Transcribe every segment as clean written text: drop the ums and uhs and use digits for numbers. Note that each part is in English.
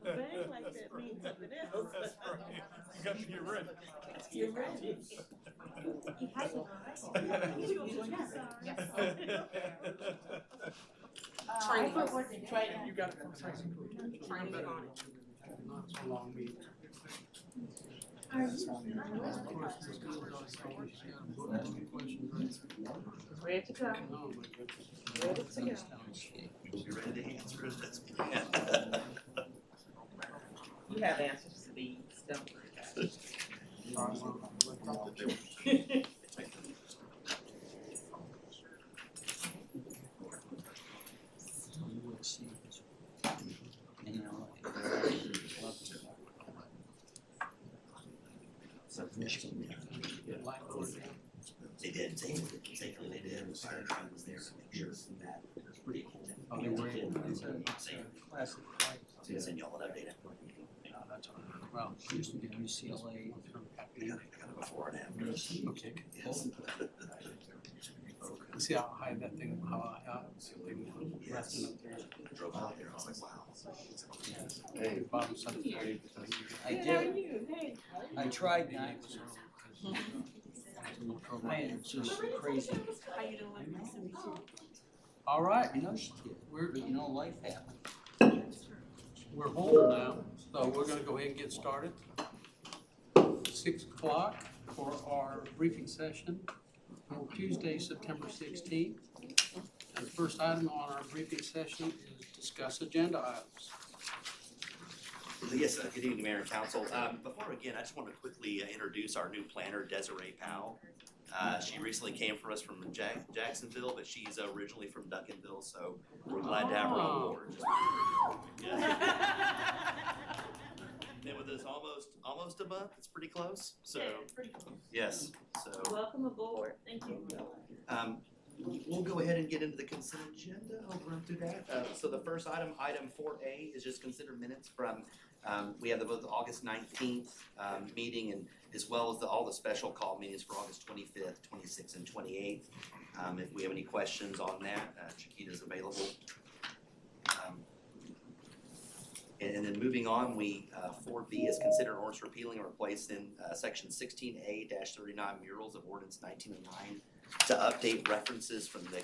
bang like that means something else. That's right. You got to get ready. You're ready. Training. You got it. Training on it. It's a long meeting. Ready to go. Ready to go. You ready to answer this? You have answers to these, don't worry. They did, safely they did, the fire truck was there to make sure that was pretty cool. Oh, they were. Classic. So send y'all that data. Well, used to be UCLA. I got it before and after. Okay. Yes. See how high that thing, how Yes. Drove out there, I was like, wow. Hey, bottom side of the Hey, how are you? Hey. I tried that. Man, it's just crazy. How you doing? Nice to meet you. All right, I know she did. we're Life happens. we're home now, so we're gonna go ahead and get started. 6 o'clock for our briefing session on Tuesday, September 16th. And the first item on our briefing session is discuss agenda items. Yes, good evening, Mayor and Council. Before we begin, I just want to quickly introduce our new planner, Desiree Powell. She recently came for us from Jacksonville, but she's originally from Duncanville, so we're glad to have her on board. Yes. And with us almost a month, it's pretty close, so, yes, so. Welcome aboard. Thank you. We'll go ahead and get into the consent agenda. I'll run through that. So the first item 4A, is just consider minutes from, we have both the August 19th meeting and as well as all the special call meetings for August 25th, 26th, and 28th. If we have any questions on that, Chiquita's available. And then moving on, 4B is consider ordinance repealing or replacing section 16A-39 murals of ordinance 1909 to update references from the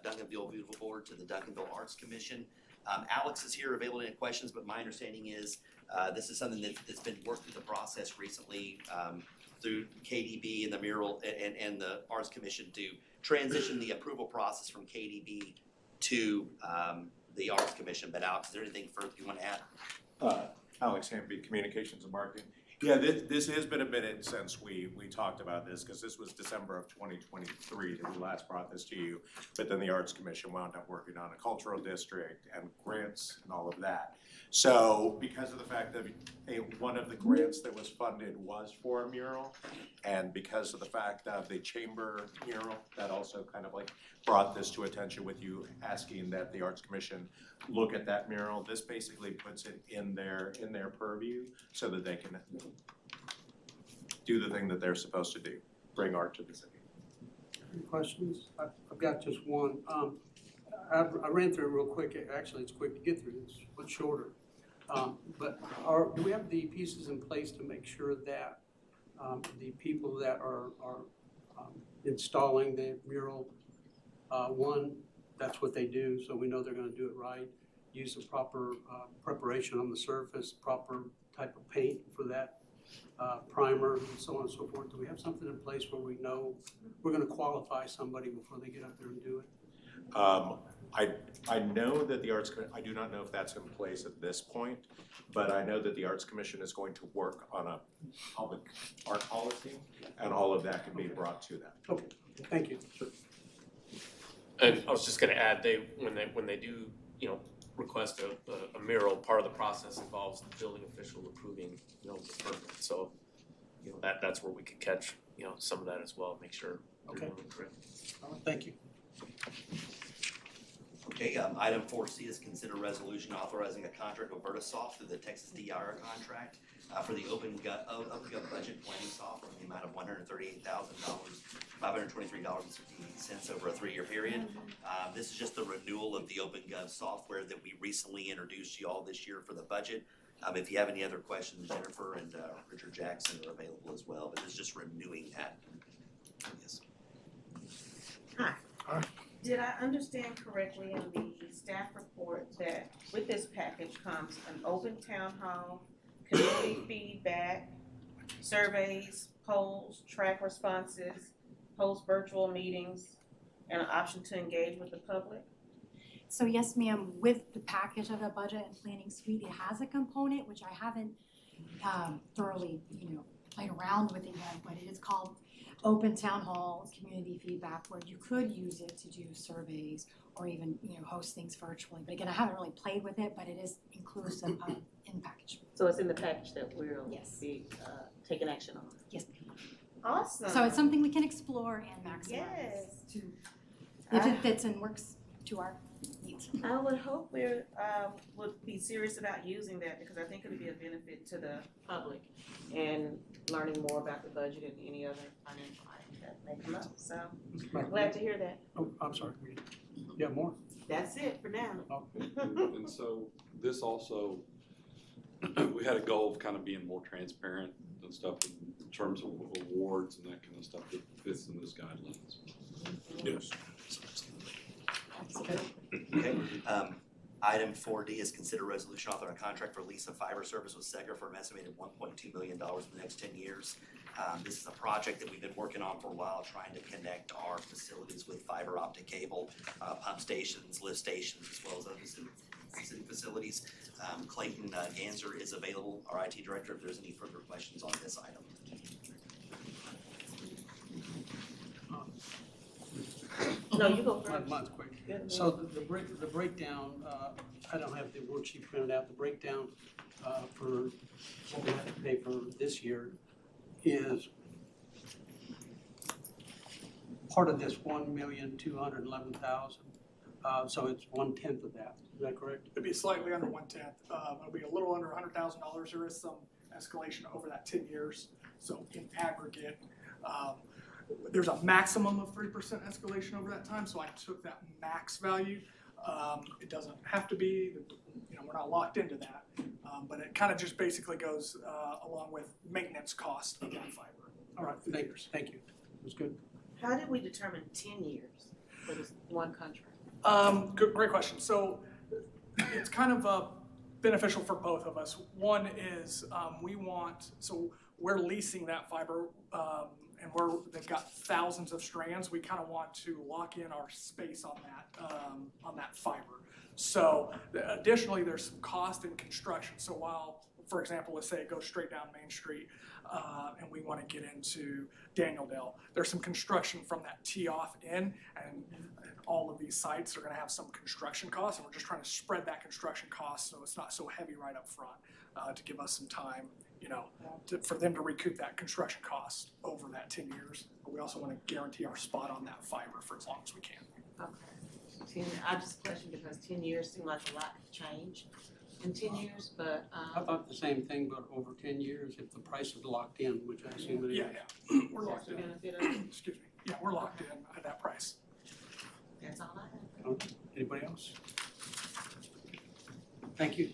Duncanville Beautiful Board to the Duncanville Arts Commission. Alex is here available to any questions, but my understanding is this is something that's been worked through the process recently through KDB and the mural and the Arts Commission to transition the approval process from KDB to the Arts Commission. But Alex, is there anything further you want to add? Alex Hamby, Communications and Marketing. Yeah, this has been a minute since we talked about this, because this was December of 2023 that we last brought this to you. But then the Arts Commission wound up working on a cultural district and grants and all of that. So because of the fact that one of the grants that was funded was for a mural, and because of the fact of the chamber mural, that also kind of like brought this to attention with you asking that the Arts Commission look at that mural. This basically puts it in their purview so that they can do the thing that they're supposed to do, bring art to the city. Any questions? I've got just one. I ran through it real quick. Actually, it's quick to get through. It's a bit shorter. But do we have the pieces in place to make sure that the people that are installing the mural, that's what they do, so we know they're going to do it right, use the proper preparation on the surface, proper type of paint for that, primer, and so on and so forth. Do we have something in place where we know we're going to qualify somebody before they get up there and do it? I know that the Arts, I do not know if that's in place at this point, but I know that the Arts Commission is going to work on a public art policy, and all of that can be brought to them. Okay, thank you. Sure. And I was just gonna add, when they do, request a mural, part of the process involves the building official approving, the permit. So, that's where we could catch, some of that as well, make sure. Okay. Correct. All right, thank you. Okay, item 4C is consider resolution authorizing a contract with Vertisoft through the Texas DIR contract for the open gov budget planning software in the amount of $138,000, $523.68 over a 3-year period. This is just the renewal of the open gov software that we recently introduced you all this year for the budget. If you have any other questions, Jennifer and Richard Jackson are available as well, but it's just renewing that. Yes. Hi. Did I understand correctly in the staff report that with this package comes an open town hall, community feedback, surveys, polls, track responses, host virtual meetings, and an option to engage with the public? So yes, ma'am, with the package of the budget and planning suite, it has a component which I haven't thoroughly, played around with it yet, but it is called Open Town Hall Community Feedback, where you could use it to do surveys or even, host things virtually. But again, I haven't really played with it, but it is inclusive in the package. So it's in the package that we'll Yes. be taking action on? Yes, ma'am. Awesome. So it's something we can explore and maximize Yes. if it fits and works to our needs. I would hope would be serious about using that because I think it would be a benefit to the public and learning more about the budget and any other financial items that may come up. So glad to hear that. Oh, I'm sorry. Yeah, more? That's it for now. Okay. And so this also, we had a goal of kind of being more transparent and stuff in terms of awards and that kind of stuff that fits in this guidelines. Yes. Okay, item 4D is consider resolution authorizing a contract for lease of fiber service with Segra for an estimated $1.2 million in the next 10 years. This is a project that we've been working on for a while, trying to connect our facilities with fiber optic cable, pump stations, lift stations, as well as other city facilities. Clayton Ganser is available, our IT director, if there's any further questions on this item. No, you go first. Mine's quick. Good. So the breakdown, I don't have the worksheet printed out, the breakdown for what we have to pay for this year is part of this 1,211,000. So it's 1/10 of that, is that correct? It'd be slightly under 1/10. It'll be a little under $100,000. There is some escalation over that 10 years. So in aggregate, there's a maximum of 3% escalation over that time. So I took that max value. It doesn't have to be, we're not locked into that. But it kind of just basically goes along with maintenance cost of that fiber. All right, thank you. It was good. How did we determine 10 years for this one contract? Great question. So it's kind of beneficial for both of us. One is we're leasing that fiber and they've got thousands of strands. We kind of want to lock in our space on that fiber. So additionally, there's some cost in construction. So while, for example, let's say it goes straight down Main Street and we want to get into Daniel-Dale, there's some construction from that tee off in, and all of these sites are going to have some construction costs, and we're just trying to spread that construction cost so it's not so heavy right up front to give us some time, for them to recoup that construction cost over that 10 years. But we also want to guarantee our spot on that fiber for as long as we can. Okay. I just questioned because 10 years seemed like a lot to change in 10 years, but. I thought the same thing, but over 10 years, if the price is locked in, which I assume it is. Yeah. We're locked in. Excuse me. Yeah, we're locked in at that price. That's all I have. Okay. Anybody else? Thank you.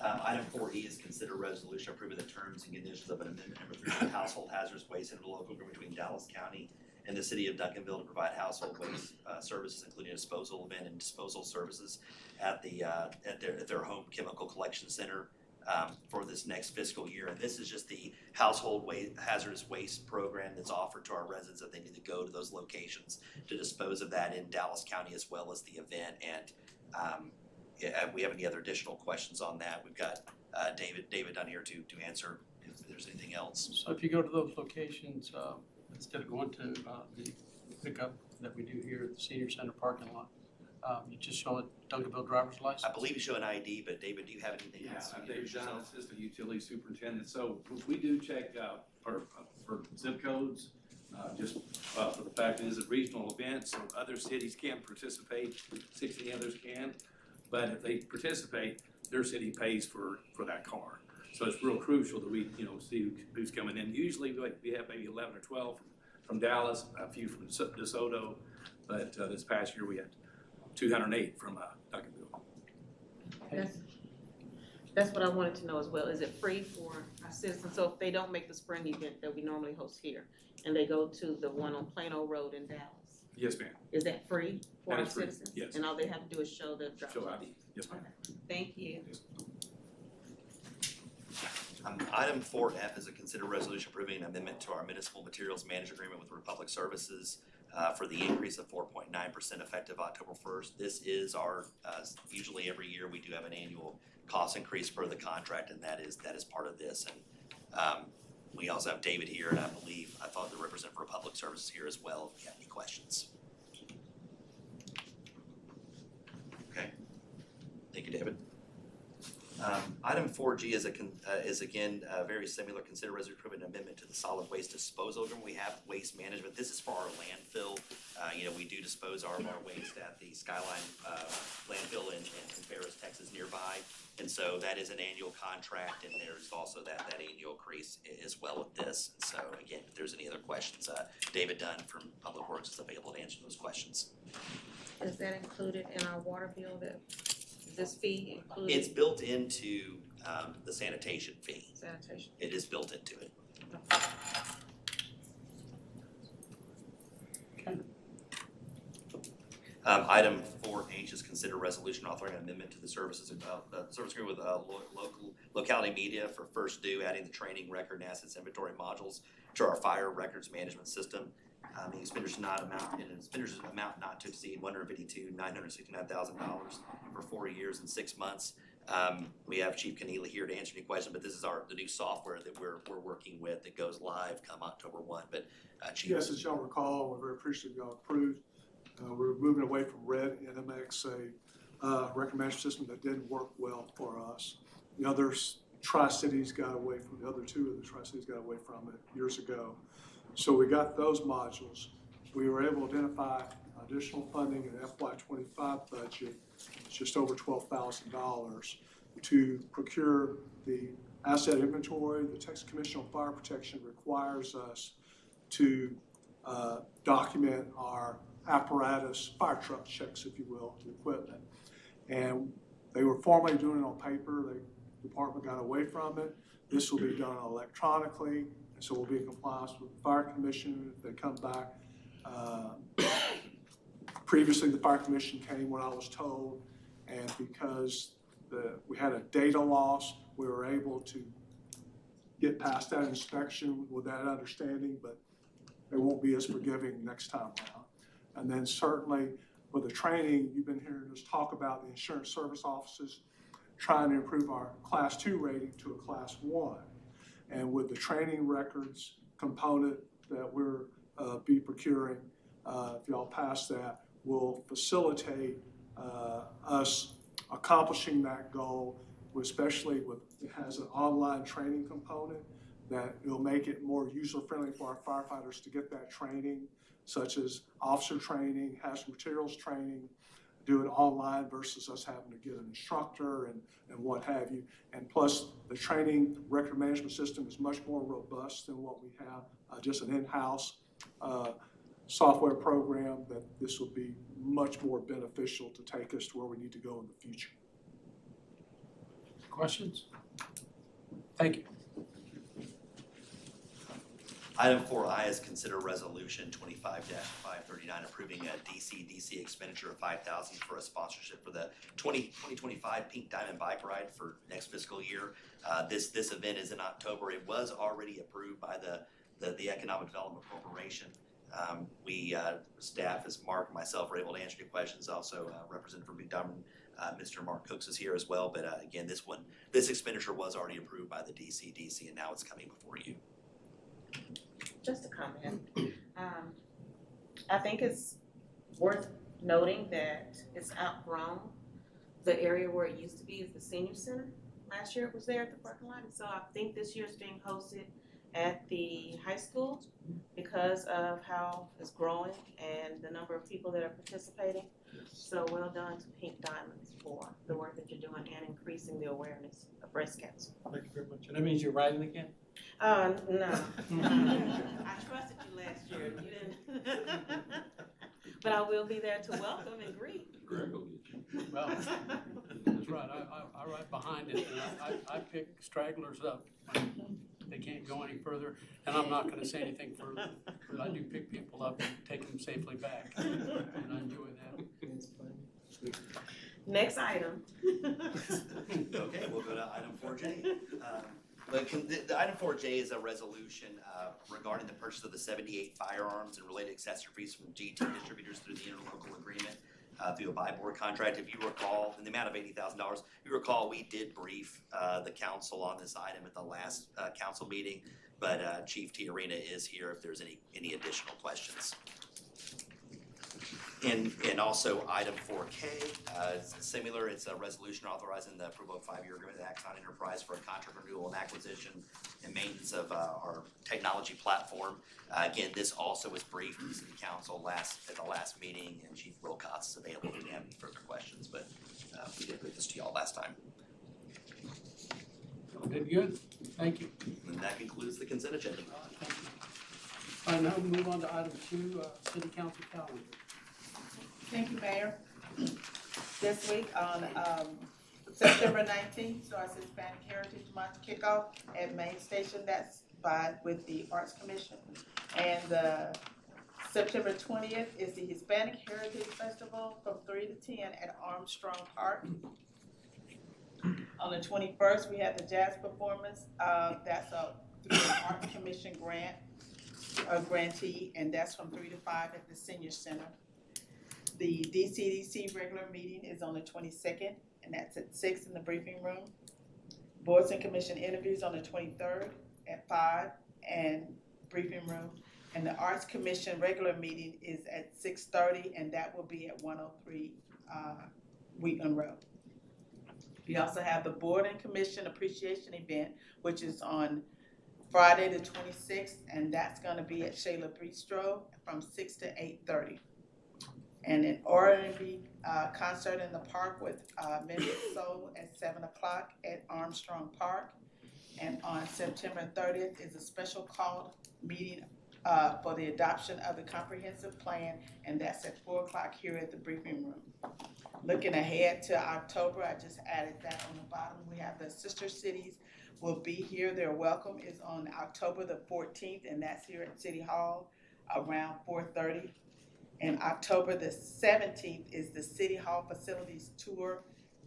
Item 4E is consider resolution approving the terms and conditions of an amendment number 3 to household hazardous waste interlocal agreement between Dallas County and the city of Duncanville to provide household waste services, including disposal event and disposal services at their home chemical collection center for this next fiscal year. And this is just the household hazardous waste program that's offered to our residents that they need to go to those locations to dispose of that in Dallas County, as well as the event. And if we have any other additional questions on that, we've got David down here to answer if there's anything else. So if you go to those locations, instead of going to the pickup that we do here at the senior center parking lot, you just show a Duncanville driver's license? I believe you show an ID, but David, do you have anything Yeah, else? I'm Dave John, Assistant Utility Superintendent. So we do check for zip codes for the fact it is a regional event, so other cities can participate, 60 others can. But if they participate, their city pays for that car. So it's real crucial that we, see who's coming in. Usually we have maybe 11 or 12 from Dallas, a few from DeSoto, but this past year we had 208 from Duncanville. That's what I wanted to know as well. Is it free for our citizens? So if they don't make the spring event that we normally host here, and they go to the one on Plano Road in Dallas, Yes, ma'am. is that free for That our is free, citizens? yes. And all they have to do is show their driver's Show ID. license? Yes, ma'am. Thank you. Item 4F is a consider resolution approving an amendment to our municipal materials management agreement with Republic Services for the increase of 4.9% effective October 1st. This is our, usually every year we do have an annual cost increase per the contract, and that is part of this. And we also have David here, and I thought the representative for Republic Services here as well, if you have any questions. Okay, thank you, David. Item 4G is again very similar. Consider resolution approving an amendment to the solid waste disposal agreement. We have waste management. This is for our landfill. We do dispose our waste at the Skyline landfill in Ferris, Texas nearby. And so that is an annual contract, and there's also that annual increase as well with this. So again, if there's any other questions, David Dunn from Public Works is available to answer those questions. Is that included in our water bill, is this fee included? It's built into the sanitation fee. Sanitation. It is built into it. Item 4H is consider resolution authorizing an amendment to the service agreement with locality media for first due, adding the training, record, and assets inventory modules to our fire records management system. The expenditures amount not to exceed $152,969,000 for 4 years and 6 months. We have Chief Keneally here to answer any questions, but this is the new software that we're working with that goes live come October 1. But Chief. Yes, as y'all recall, we're very appreciative y'all approved. We're moving away from Red NMX, a record management system that didn't work well for us. The other Tri-Cities got away from, the other two of the Tri-Cities got away from it years ago. So we got those modules. We were able to identify additional funding in FY25 budget, just over $12,000, to procure the asset inventory. The Texas Commission on Fire Protection requires us to document our apparatus, fire truck checks, if you will, the equipment. And they were formerly doing it on paper. The department got away from it. This will be done electronically, and so we'll be in compliance with the Fire Commission if they come back. Previously, the Fire Commission came when I was told, and because we had a data loss, we were able to get past that inspection with that understanding, but they won't be as forgiving next time around. And then certainly with the training, you've been hearing us talk about the insurance service offices trying to improve our Class 2 rating to a Class 1. And with the training records component that we're be procuring, if y'all pass that, will facilitate us accomplishing that goal, especially with, it has an online training component that will make it more user-friendly for our firefighters to get that training, such as officer training, hazard materials training, do it online versus us having to get an instructor and what have you. And plus, the training record management system is much more robust than what we have, just an in-house software program, that this will be much more beneficial to take us to where we need to go in the future. Questions? Thank you. Item 4I is consider resolution 25-539 approving a DC expenditure of $5,000 for a sponsorship for the 2025 Pink Diamond Bike Ride for next fiscal year. This event is in October. It was already approved by the Economic Development Corporation. Staff, as Mark and myself, are able to answer your questions. Also, representative from Pink Diamond, Mr. Mark Cooks is here as well. But again, this expenditure was already approved by the DC, and now it's coming before you. Just a comment. I think it's worth noting that it's outgrown the area where it used to be is the senior center. Last year it was there at the parking lot, and so I think this year it's being hosted at the high school because of how it's growing and the number of people that are participating. So well done to Pink Diamonds for the work that you're doing and increasing the awareness of breast cancer. Thank you very much. And that means you're riding again? No. I trusted you last year, you didn't. But I will be there to welcome and greet. Greg will get you. Well, that's right, I ride behind it, and I pick stragglers up. They can't go any further, and I'm not gonna say anything further, but I do pick people up and take them safely back, and I enjoy that. It's funny. Next item. Okay, we'll go to item 4J. The item 4J is a resolution regarding the purchase of the 78 firearms and related accessories from GT distributors through the interlocal agreement through a buy board contract. If you recall, in the amount of $80,000, if you recall, we did brief the council on this item at the last council meeting, but Chief Tiarina is here if there's any additional questions. And also item 4K, similar, it's a resolution authorizing the approval of 5-year agreement with Axon Enterprise for a contract renewal and acquisition and maintenance of our technology platform. Again, this also was briefed to the city council at the last meeting, and Chief Wilcox is available if you have any further questions, but we did brief this to y'all last time. Did good, thank you. And that concludes the consent agenda. Thank you. All right, now we move on to item 2, city council calendar. Thank you, Mayor. This week on September 19th starts Hispanic Heritage Month kickoff at Main Station. That's with the Arts Commission. And September 20th is the Hispanic Heritage Festival from 3 to 10 at Armstrong Park. On the 21st, we have the jazz performance. That's through the Arts Commission grantee, and that's from 3 to 5 at the Senior Center. The DCDC regular meeting is on the 22nd, and that's at 6 in the briefing room. Boards and commission interviews on the 23rd at 5 and briefing room. And the Arts Commission regular meeting is at 6:30, and that will be at 103 Wheatland Road. We also have the Board and Commission Appreciation Event, which is on Friday the 26th, and that's gonna be at Shayla Bistro from 6 to 8:30. And an R&B concert in the park with Midnight Soul at 7 o'clock at Armstrong Park. And on September 30th is a special called meeting for the adoption of the comprehensive plan, and that's at 4 o'clock here at the briefing room. Looking ahead to October, I just added that on the bottom. We have the sister cities will be here. Their welcome is on October the 14th, and that's here at City Hall around 4:30. And October the 17th is the City Hall Facilities Tour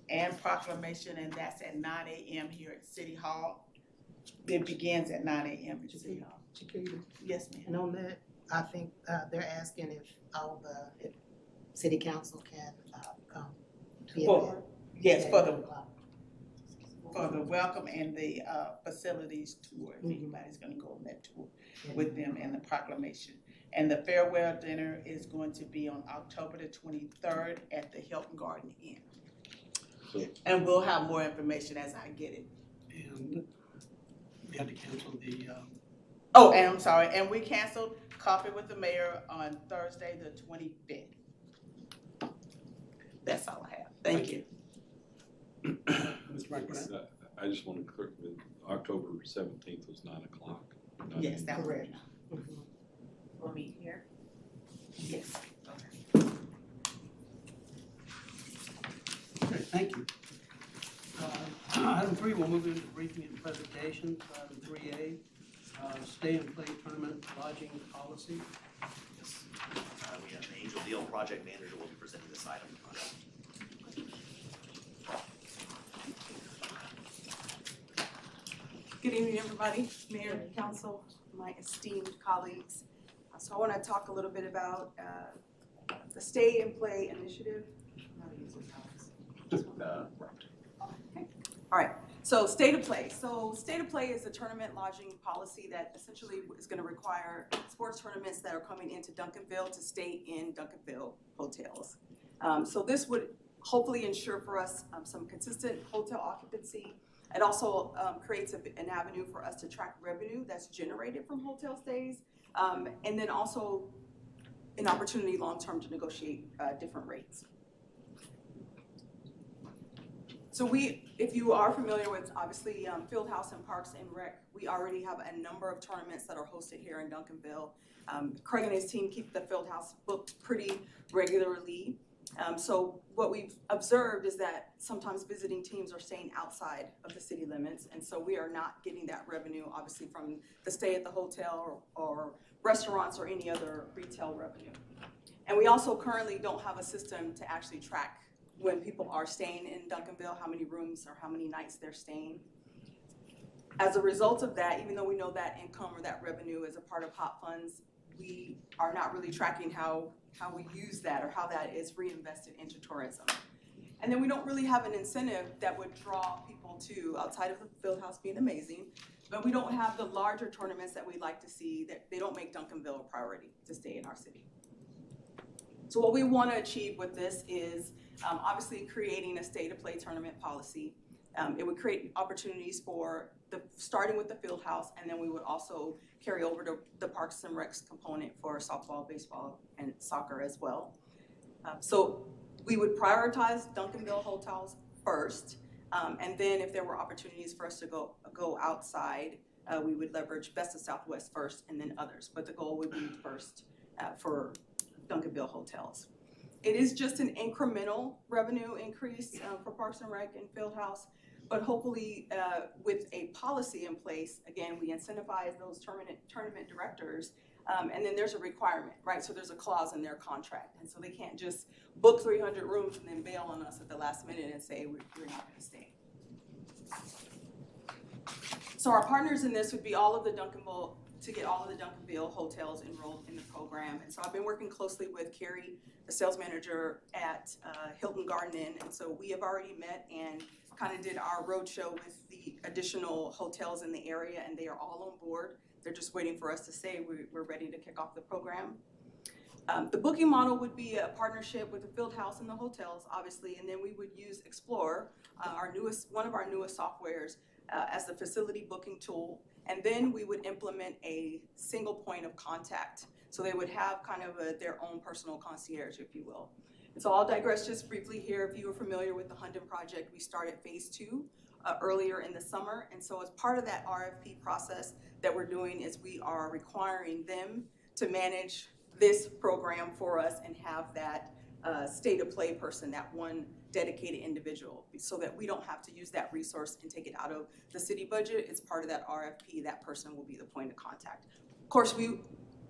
and Proclamation, and that's at 9 a.m. here at City Hall. It begins at 9 a.m. at City Hall. Chiquita, Yes, ma'am. and on that, I think they're asking if if city council can come to the event. Yes, at for 9 the o'clock. welcome and the facilities tour. If anybody's gonna go on that tour with them, and the proclamation. And the farewell dinner is going to be on October the 23rd at the Hilton Garden Inn. So- And we'll have more information as I get it. And we had to cancel the, Oh, and I'm sorry, and we canceled Coffee with the Mayor on Thursday the 25th. That's all I have. Thank you. Mr. McBride. I just want to clear, October 17th was 9 o'clock. Yes, that was Correct. We'll meet here. yes. Okay, thank you. Item 3, we'll move into briefing and presentations. Item 3A, stay and play tournament lodging policy. Yes. We have Angel Deal, project manager, will be presenting this item. Good evening, everybody, Mayor, Council, my esteemed colleagues. So I want to talk a little bit about the Stay and Play initiative. Okay. All right, so Stay to Play. So Stay to Play is a tournament lodging policy that essentially is going to require sports tournaments that are coming into Duncanville to stay in Duncanville hotels. So this would hopefully ensure for us some consistent hotel occupancy, It also creates an avenue for us to track revenue that's generated from hotel stays, and then also an opportunity long-term to negotiate different rates. So if you are familiar with, obviously, Fieldhouse and Parks and Rec, we already have a number of tournaments that are hosted here in Duncanville. Craig and his team keep the Fieldhouse booked pretty regularly. So what we've observed is that sometimes visiting teams are staying outside of the city limits, and so we are not getting that revenue, obviously, from the stay at the hotel or restaurants or any other retail revenue. And we also currently don't have a system to actually track when people are staying in Duncanville, how many rooms or how many nights they're staying. As a result of that, even though we know that income or that revenue is a part of HOP funds, we are not really tracking how we use that or how that is reinvested into tourism. And then we don't really have an incentive that would draw people to, outside of the Fieldhouse being amazing, but we don't have the larger tournaments that we'd like to see, that they don't make Duncanville a priority to stay in our city. So what we want to achieve with this is obviously creating a stay-to-play tournament policy. It would create opportunities for starting with the Fieldhouse, and then we would also carry over to the Parks and Recs component for softball, baseball, and soccer as well. So we would prioritize Duncanville hotels first, and then if there were opportunities for us to go outside, we would leverage Best of Southwest first and then others. But the goal would be first for Duncanville hotels. It is just an incremental revenue increase for Parks and Rec and Fieldhouse, but hopefully with a policy in place, again, we incentivize those tournament directors, and then there's a requirement, right? So there's a clause in their contract, and so they can't just book 300 rooms and then bail on us at the last minute and say we're not gonna stay. So our partners in this would be all of the Duncanville, to get all of the Duncanville hotels enrolled in the program. And so I've been working closely with Carrie, the sales manager at Hilton Garden Inn. And so we have already met and kind of did our roadshow with the additional hotels in the area, and they are all on board. They're just waiting for us to say we're ready to kick off the program. The booking model would be a partnership with the Fieldhouse and the hotels, obviously, and then we would use Explore, one of our newest softwares, as the facility booking tool. And then we would implement a single point of contact. So they would have kind of their own personal concierge, if you will. And so I'll digress just briefly here. If you are familiar with the Hunden project, we started phase 2 earlier in the summer. And so as part of that RFP process that we're doing is we are requiring them to manage this program for us and have that stay-to-play person, that one dedicated individual, so that we don't have to use that resource and take it out of the city budget. It's part of that RFP. That person will be the point of contact. Of course, we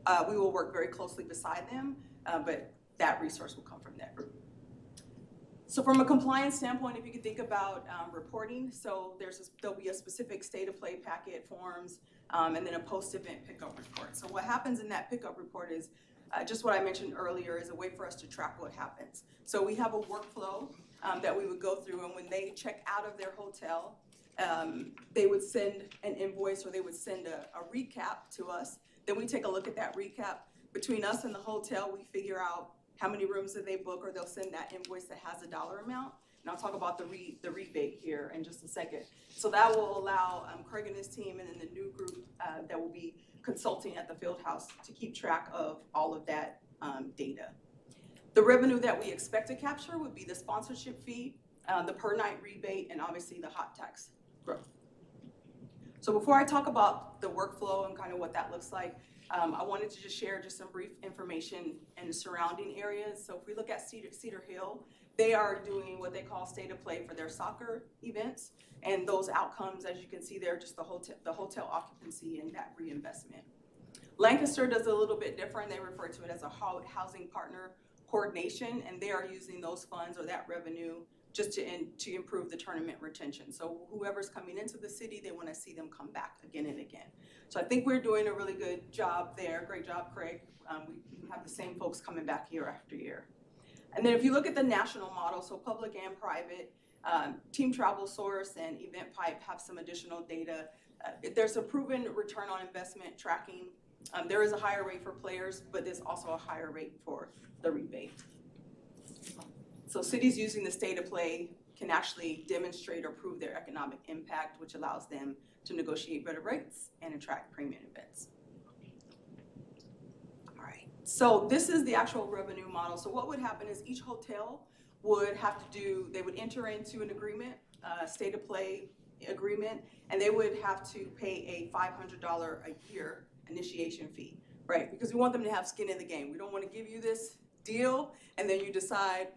will work very closely beside them, but that resource will come from that group. So from a compliance standpoint, if you could think about reporting, so there'll be a specific stay-to-play packet, forms, and then a post-event pickup report. So what happens in that pickup report is just what I mentioned earlier, is a way for us to track what happens. So we have a workflow that we would go through, and when they check out of their hotel, they would send an invoice or they would send a recap to us. Then we take a look at that recap. Between us and the hotel, we figure out how many rooms did they book, or they'll send that invoice that has a dollar amount. And I'll talk about the rebate here in just a second. So that will allow Craig and his team and then the new group that will be consulting at the Fieldhouse to keep track of all of that data. The revenue that we expect to capture would be the sponsorship fee, the per night rebate, and obviously the hot tax growth. So before I talk about the workflow and kind of what that looks like, I wanted to just share just some brief information in the surrounding areas. So if we look at Cedar Hill, they are doing what they call stay-to-play for their soccer events, and those outcomes, as you can see there, just the hotel occupancy and that reinvestment. Lancaster does a little bit different. They refer to it as a housing partner coordination, and they are using those funds or that revenue just to improve the tournament retention. So whoever's coming into the city, they want to see them come back again and again. So I think we're doing a really good job there. Great job, Craig. We have the same folks coming back year after year. And then if you look at the national model, so public and private, Team Travel Source and Event Pipe have some additional data. There's a proven return on investment tracking. There is a higher rate for players, but there's also a higher rate for the rebate. So cities using the stay-to-play can actually demonstrate or prove their economic impact, which allows them to negotiate better rates and attract premium events. All right, so this is the actual revenue model. So what would happen is each hotel would have to do, they would enter into an agreement, state of play agreement, and they would have to pay a $500 a year initiation fee, right? Because we want them to have skin in the game. We don't want to give you this deal and then you decide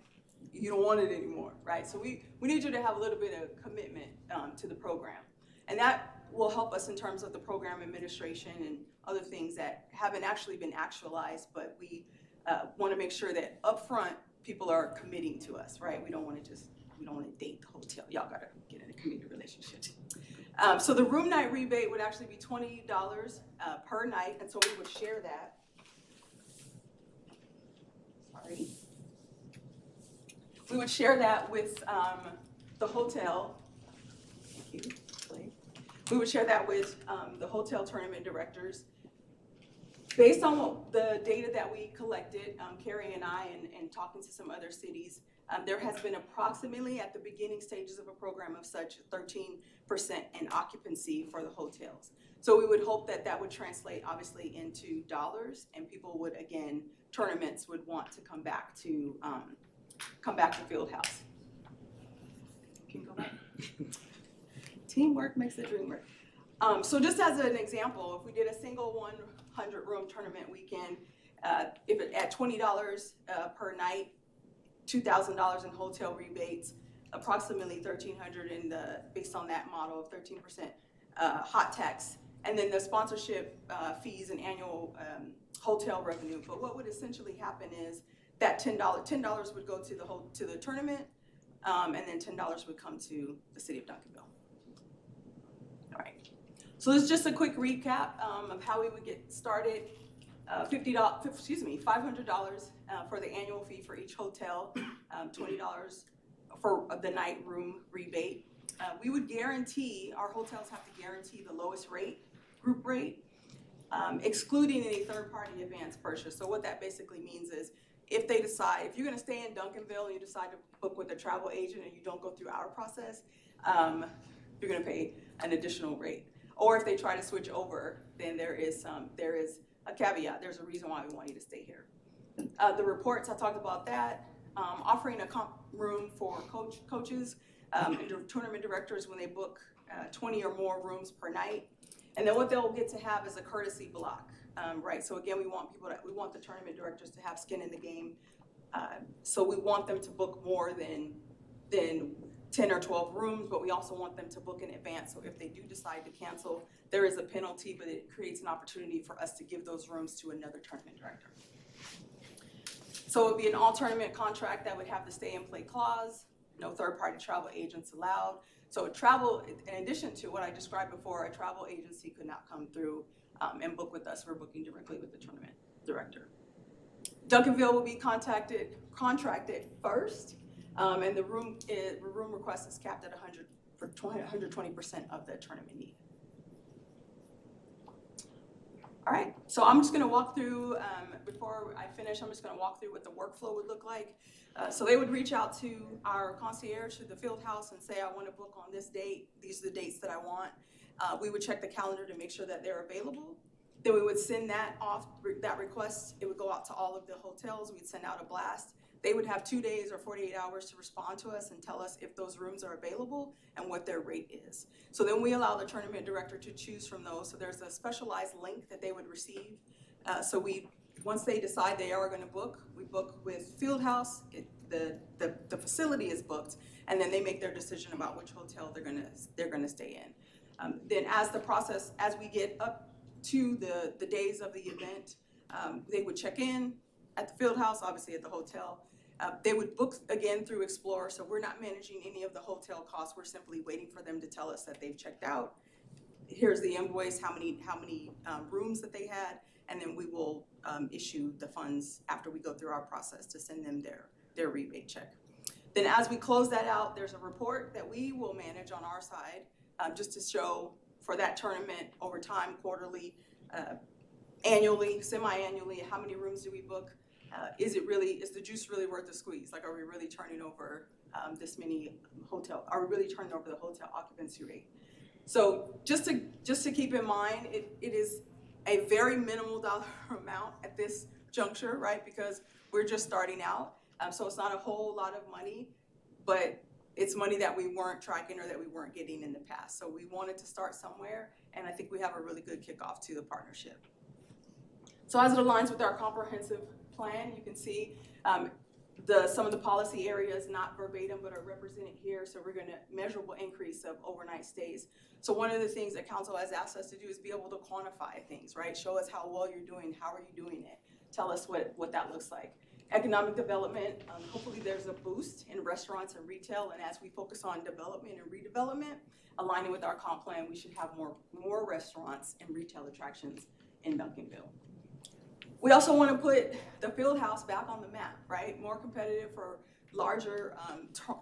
you don't want it anymore, right? So we need you to have a little bit of commitment to the program. And that will help us in terms of the program administration and other things that haven't actually been actualized, but we want to make sure that upfront people are committing to us, right? We don't want to date the hotel. Y'all gotta get in a committed relationship. So the room night rebate would actually be $20 per night, and so we would share that. Sorry. We would share that with the hotel. Thank you. We would share that with the hotel tournament directors. Based on the data that we collected, Carrie and I, and talking to some other cities, there has been approximately at the beginning stages of a program of such 13% in occupancy for the hotels. So we would hope that that would translate obviously into dollars, and people would, again, tournaments would want to come back to Fieldhouse. Can you go back? Teamwork makes the dream work. So just as an example, if we did a single 100-room tournament weekend, if it at $20 per night, $2,000 in hotel rebates, approximately $1,300 in based on that model of 13% hot tax, and then the sponsorship fees and annual hotel revenue. But what would essentially happen is that $10 would go to the tournament, and then $10 would come to the city of Duncanville. All right. So this is just a quick recap of how we would get started. $500 for the annual fee for each hotel, $20 for the night room rebate. We would guarantee, our hotels have to guarantee the lowest rate, group rate, excluding any third-party advance purchase. So what that basically means is if they decide, if you're gonna stay in Duncanville and you decide to book with a travel agent and you don't go through our process, you're gonna pay an additional rate. Or if they try to switch over, then there is a caveat. There's a reason why we want you to stay here. The reports, I talked about that. Offering a comp room for coaches and tournament directors when they book 20 or more rooms per night. And then what they'll get to have is a courtesy block, right? So again, we want the tournament directors to have skin in the game. So we want them to book more than 10 or 12 rooms, but we also want them to book in advance. So if they do decide to cancel, there is a penalty, but it creates an opportunity for us to give those rooms to another tournament director. So it would be an all tournament contract that would have the stay and play clause, no third party travel agents allowed. So travel, in addition to what I described before, a travel agency could not come through and book with us. We're booking directly with the tournament director. Duncanville will be contracted first. And the room request is capped at 120% of the tournament need. All right, so I'm just gonna walk through, before I finish, I'm just gonna walk through what the workflow would look like. So they would reach out to our concierge to the field house and say, I wanna book on this date. These are the dates that I want. We would check the calendar to make sure that they're available. Then we would send that request. It would go out to all of the hotels. We'd send out a blast. They would have 2 days or 48 hours to respond to us and tell us if those rooms are available and what their rate is. So then we allow the tournament director to choose from those. So there's a specialized link that they would receive. Once they decide they are gonna book, we book with Fieldhouse, the facility is booked, and then they make their decision about which hotel they're gonna stay in. Then as we get up to the days of the event, they would check in at the Fieldhouse, obviously at the hotel. They would book again through Explore, so we're not managing any of the hotel costs. We're simply waiting for them to tell us that they've checked out. Here's the invoice, how many rooms that they had, and then we will issue the funds after we go through our process to send them their rebate check. Then as we close that out, there's a report that we will manage on our side, just to show for that tournament over time, quarterly, annually, semi-annually, how many rooms do we book? Is the juice really worth the squeeze? Like, are we really turning over this many hotel, are we really turning over the hotel occupancy rate? So just to keep in mind, it is a very minimal dollar amount at this juncture, right? Because we're just starting out. So it's not a whole lot of money, but it's money that we weren't tracking or that we weren't getting in the past. So we wanted to start somewhere, and I think we have a really good kickoff to the partnership. So as it aligns with our comprehensive plan, you can see some of the policy areas, not verbatim, but are represented here. So we're gonna measurable increase of overnight stays. So one of the things that council has asked us to do is be able to quantify things, right? Show us how well you're doing, how are you doing it? Tell us what that looks like. Economic development, hopefully there's a boost in restaurants and retail, and as we focus on development and redevelopment, aligning with our comp plan, we should have more restaurants and retail attractions in Duncanville. We also want to put the field house back on the map, right? More competitive for larger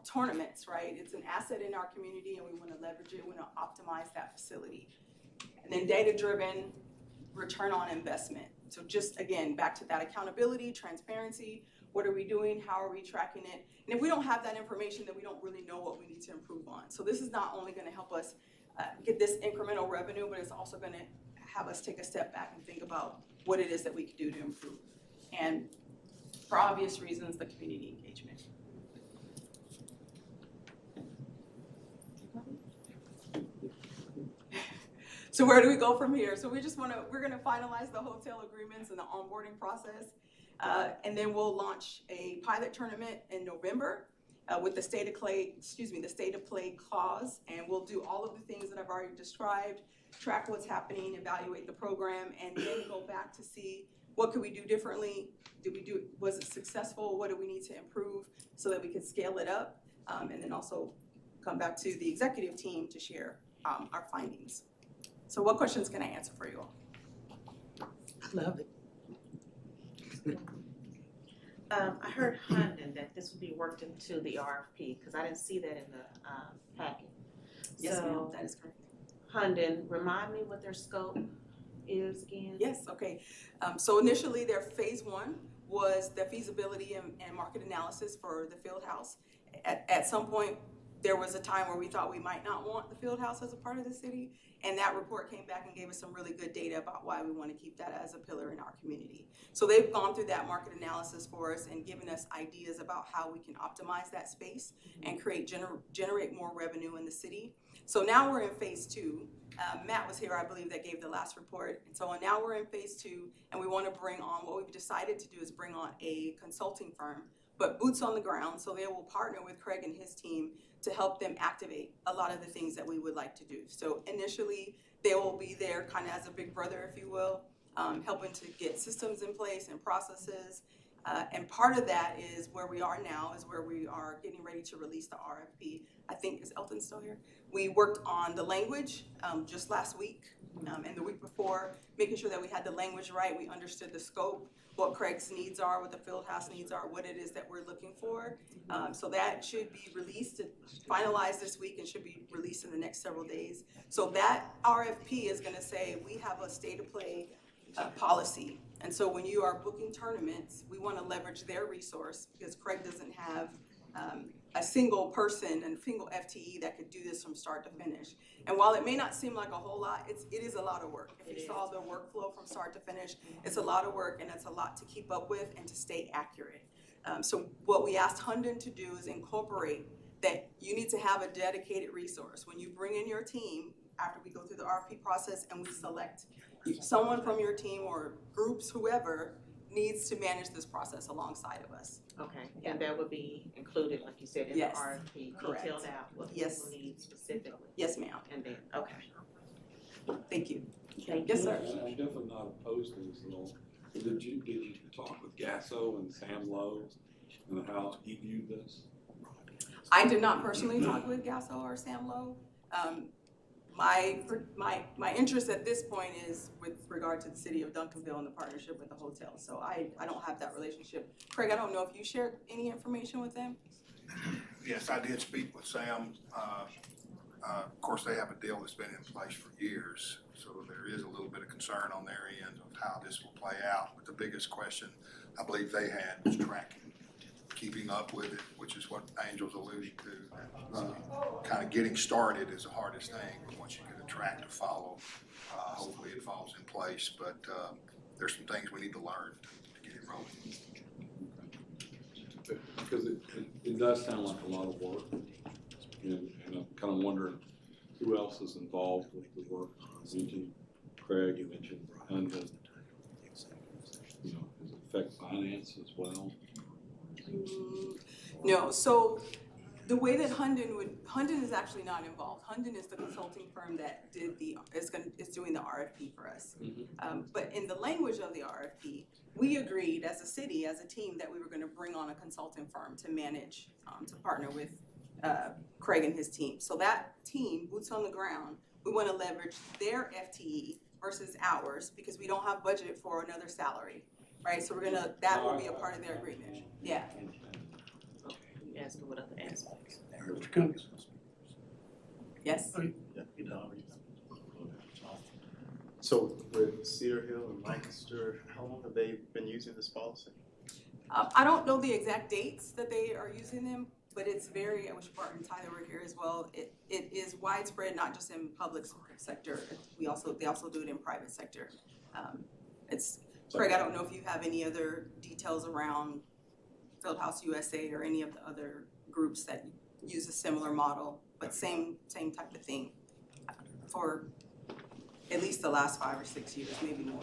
tournaments, right? It's an asset in our community and we want to leverage it, we want to optimize that facility. And then data-driven return on investment. So just, again, back to that accountability, transparency, what are we doing, how are we tracking it? And if we don't have that information, then we don't really know what we need to improve on. So this is not only gonna help us get this incremental revenue, but it's also gonna have us take a step back and think about what it is that we can do to improve. And for obvious reasons, the community engagement. So where do we go from here? So we're gonna finalize the hotel agreements and the onboarding process. And then we'll launch a pilot tournament in November with the state of play clause. And we'll do all of the things that I've already described, track what's happening, evaluate the program, and then go back to see what could we do differently? Was it successful? What do we need to improve so that we could scale it up? And then also come back to the executive team to share our findings. So what questions can I answer for you all? I love it. I heard Hunden that this would be worked into the RFP, because I didn't see that in the packet. Yes, ma'am, So, that is correct. Hunden, remind me what their scope is again? Yes, okay. So initially, their phase one was the feasibility and market analysis for the field house. At some point, there was a time where we thought we might not want the field house as a part of the city, and that report came back and gave us some really good data about why we want to keep that as a pillar in our community. So they've gone through that market analysis for us and given us ideas about how we can optimize that space and generate more revenue in the city. So now we're in phase two. Matt was here, I believe, that gave the last report. And so now we're in phase two, and we want to bring on, what we've decided to do is bring on a consulting firm, but boots on the ground. So they will partner with Craig and his team to help them activate a lot of the things that we would like to do. So initially, they will be there kind of as a big brother, if you will, helping to get systems in place and processes. And part of that is where we are now, is where we are getting ready to release the RFP. I think, is Elton still here? We worked on the language just last week and the week before, making sure that we had the language right, we understood the scope, what Craig's needs are, what the field house needs are, what it is that we're looking for. So that should be released, finalized this week, and should be released in the next several days. So that RFP is gonna say, we have a state of play policy. And so when you are booking tournaments, we wanna leverage their resource, because Craig doesn't have a single person and a single FTE that could do this from start to finish. And while it may not seem like a whole lot, it is a lot of work. If you saw the workflow from start to finish, it's a lot of work, and it's a lot to keep up with and to stay accurate. So what we asked Hunden to do is incorporate that you need to have a dedicated resource. When you bring in your team, after we go through the RFP process and we select someone from your team or groups, whoever, needs to manage this process alongside of us. Okay, and that would be included, like you said, in the Yes, RFP, correct. detailed out what Yes. people need specifically. Yes, ma'am. And then, okay. Thank you. Thank Yes, you. sir. I'm definitely not opposed to this at all. Did you talk with Gasso and Sam Lowe and how he viewed this? I did not personally talk with Gasso or Sam Lowe. My interest at this point is with regard to the city of Duncanville and the partnership with the hotel. So I don't have that relationship. Craig, I don't know if you shared any information with them? Yes, I did speak with Sam. Of course, they have a deal that's been in place for years, so there is a little bit of concern on their end of how this will play out. But the biggest question I believe they had was tracking. keeping up with it, which is what Angel's alluding to. Kind of getting started is the hardest thing, but once you get a track to follow, hopefully it falls in place, but there's some things we need to learn to get it rolling. Because it does sound like a lot of work, and I'm kind of wondering who else is involved with the work. You mentioned Craig, you mentioned Duncanville. You know, does it affect finance as well? No, so the way that Hunden is actually not involved. Hunden is the consulting firm that is doing the RFP for us. But in the language of the RFP, we agreed as a city, as a team, that we were gonna bring on a consulting firm to manage, to partner with Craig and his team. So that team, boots on the ground, we wanna leverage their FTE versus ours because we don't have budget for another salary, right? So that will be a part of their agreement, yeah. Ask her what other aspects. Mr. Cummings? Yes? So with Cedar Hill and Lancaster, how long have they been using this policy? I don't know the exact dates that they are using them, but it's very, I wish Bart and Tyler were here as well. It is widespread, not just in public sector. They also do it in private sector. Craig, I don't know if you have any other details around Fieldhouse USA or any of the other groups that use a similar model, but same type of thing for at least the last 5 or 6 years, maybe more.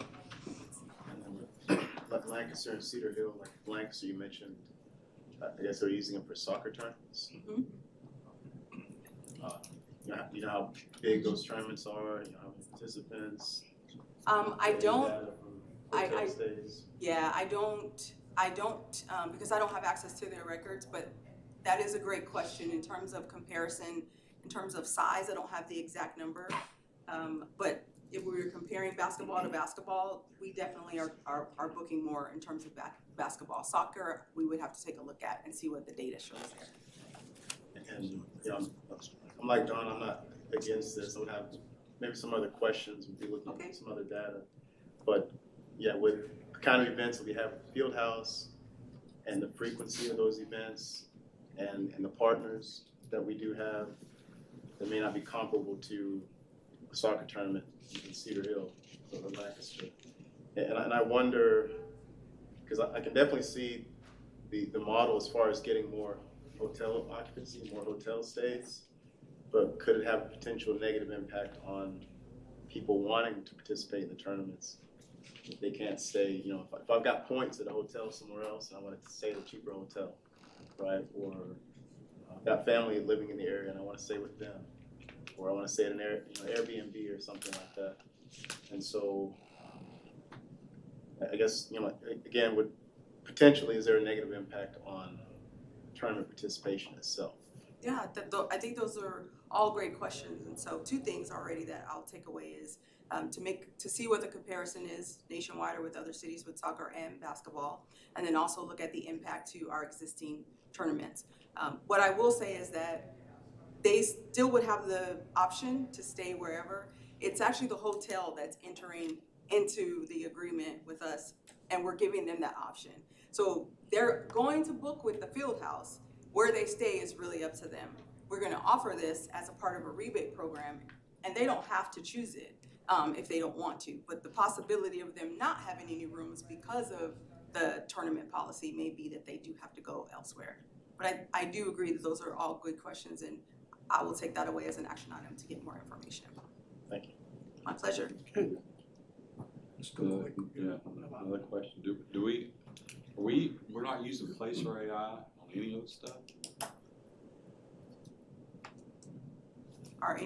Like Lancaster and Cedar Hill, like Lancaster, you mentioned, I guess they're using them for soccer tournaments. You know how big those tournaments are, you know how many participants? I don't, because I don't have access to their records, but that is a great question in terms of comparison, in terms of size. I don't have the exact number, but if we were comparing basketball to basketball, we definitely are booking more in terms of basketball. Soccer, we would have to take a look at and see what the data shows there. And you know, I'm like John, I'm not against this. I would have maybe some other questions. We'd be looking at some other data. But yeah, with the kind of events that we have at the Fieldhouse and the frequency of those events and the partners that we do have, that may not be comparable to a soccer tournament in Cedar Hill or Lancaster. And I wonder, because I can definitely see the model as far as getting more hotel occupancy, more hotel stays, but could it have a potential negative impact on people wanting to participate in the tournaments? If they can't stay, you know, if I've got points at a hotel somewhere else and I wanted to stay at a cheaper hotel, right? Or I've got family living in the area and I want to stay with them, or I want to stay at an Airbnb or something like that. And so, I guess, you know, again, potentially is there a negative impact on tournament participation itself? Yeah, I think those are all great questions. And so 2 things already that I'll take away is to see what the comparison is nationwide or with other cities with soccer and basketball, and then also look at the impact to our existing tournaments. What I will say is that they still would have the option to stay wherever. It's actually the hotel that's entering into the agreement with us, and we're giving them that option. So they're going to book with the Fieldhouse. Where they stay is really up to them. We're gonna offer this as a part of a rebate program, and they don't have to choose it if they don't want to. But the possibility of them not having any rooms because of the tournament policy may be that they do have to go elsewhere. But I do agree that those are all good questions, and I will take that away as an action item to get more information. Thank you. My pleasure. Okay. Let's go. Yeah, another question. We're not using Placer AI on any of this stuff? Are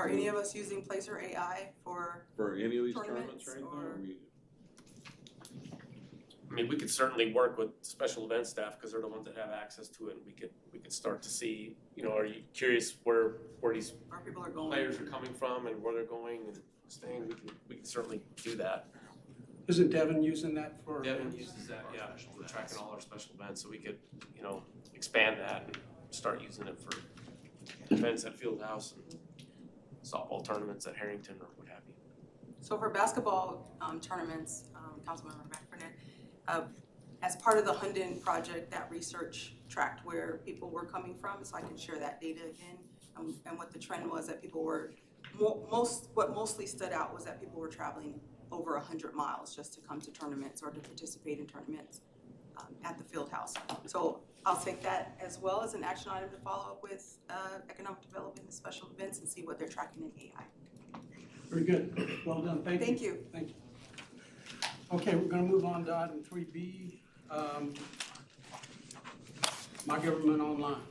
any of us using Placer AI for any of these tournaments tournaments or anything? or- I mean, we could certainly work with special event staff because they're the ones that have access to it. And we could start to see, you know, are you curious where these Where people are going? players are coming from and where they're going and staying? We can certainly do that. Isn't Devin using that for? Devin uses that, yeah, for tracking all our special events, so we could, you know, expand that and start using it for events at Fieldhouse and softball tournaments at Harrington or what have you. So for basketball tournaments, Councilmember McFerrin, as part of the Hunden project, that research tracked where people were coming from, so I can share that data again. And what the trend was that people were, what mostly stood out was that people were traveling over 100 miles just to come to tournaments or to participate in tournaments at the field house. So I'll take that as well as an action item to follow up with economic development and special events and see what they're tracking in AI. Very good. Well done. Thank you. Thank you. Thank you. Okay, we're gonna move on to item 3B. My Government Online.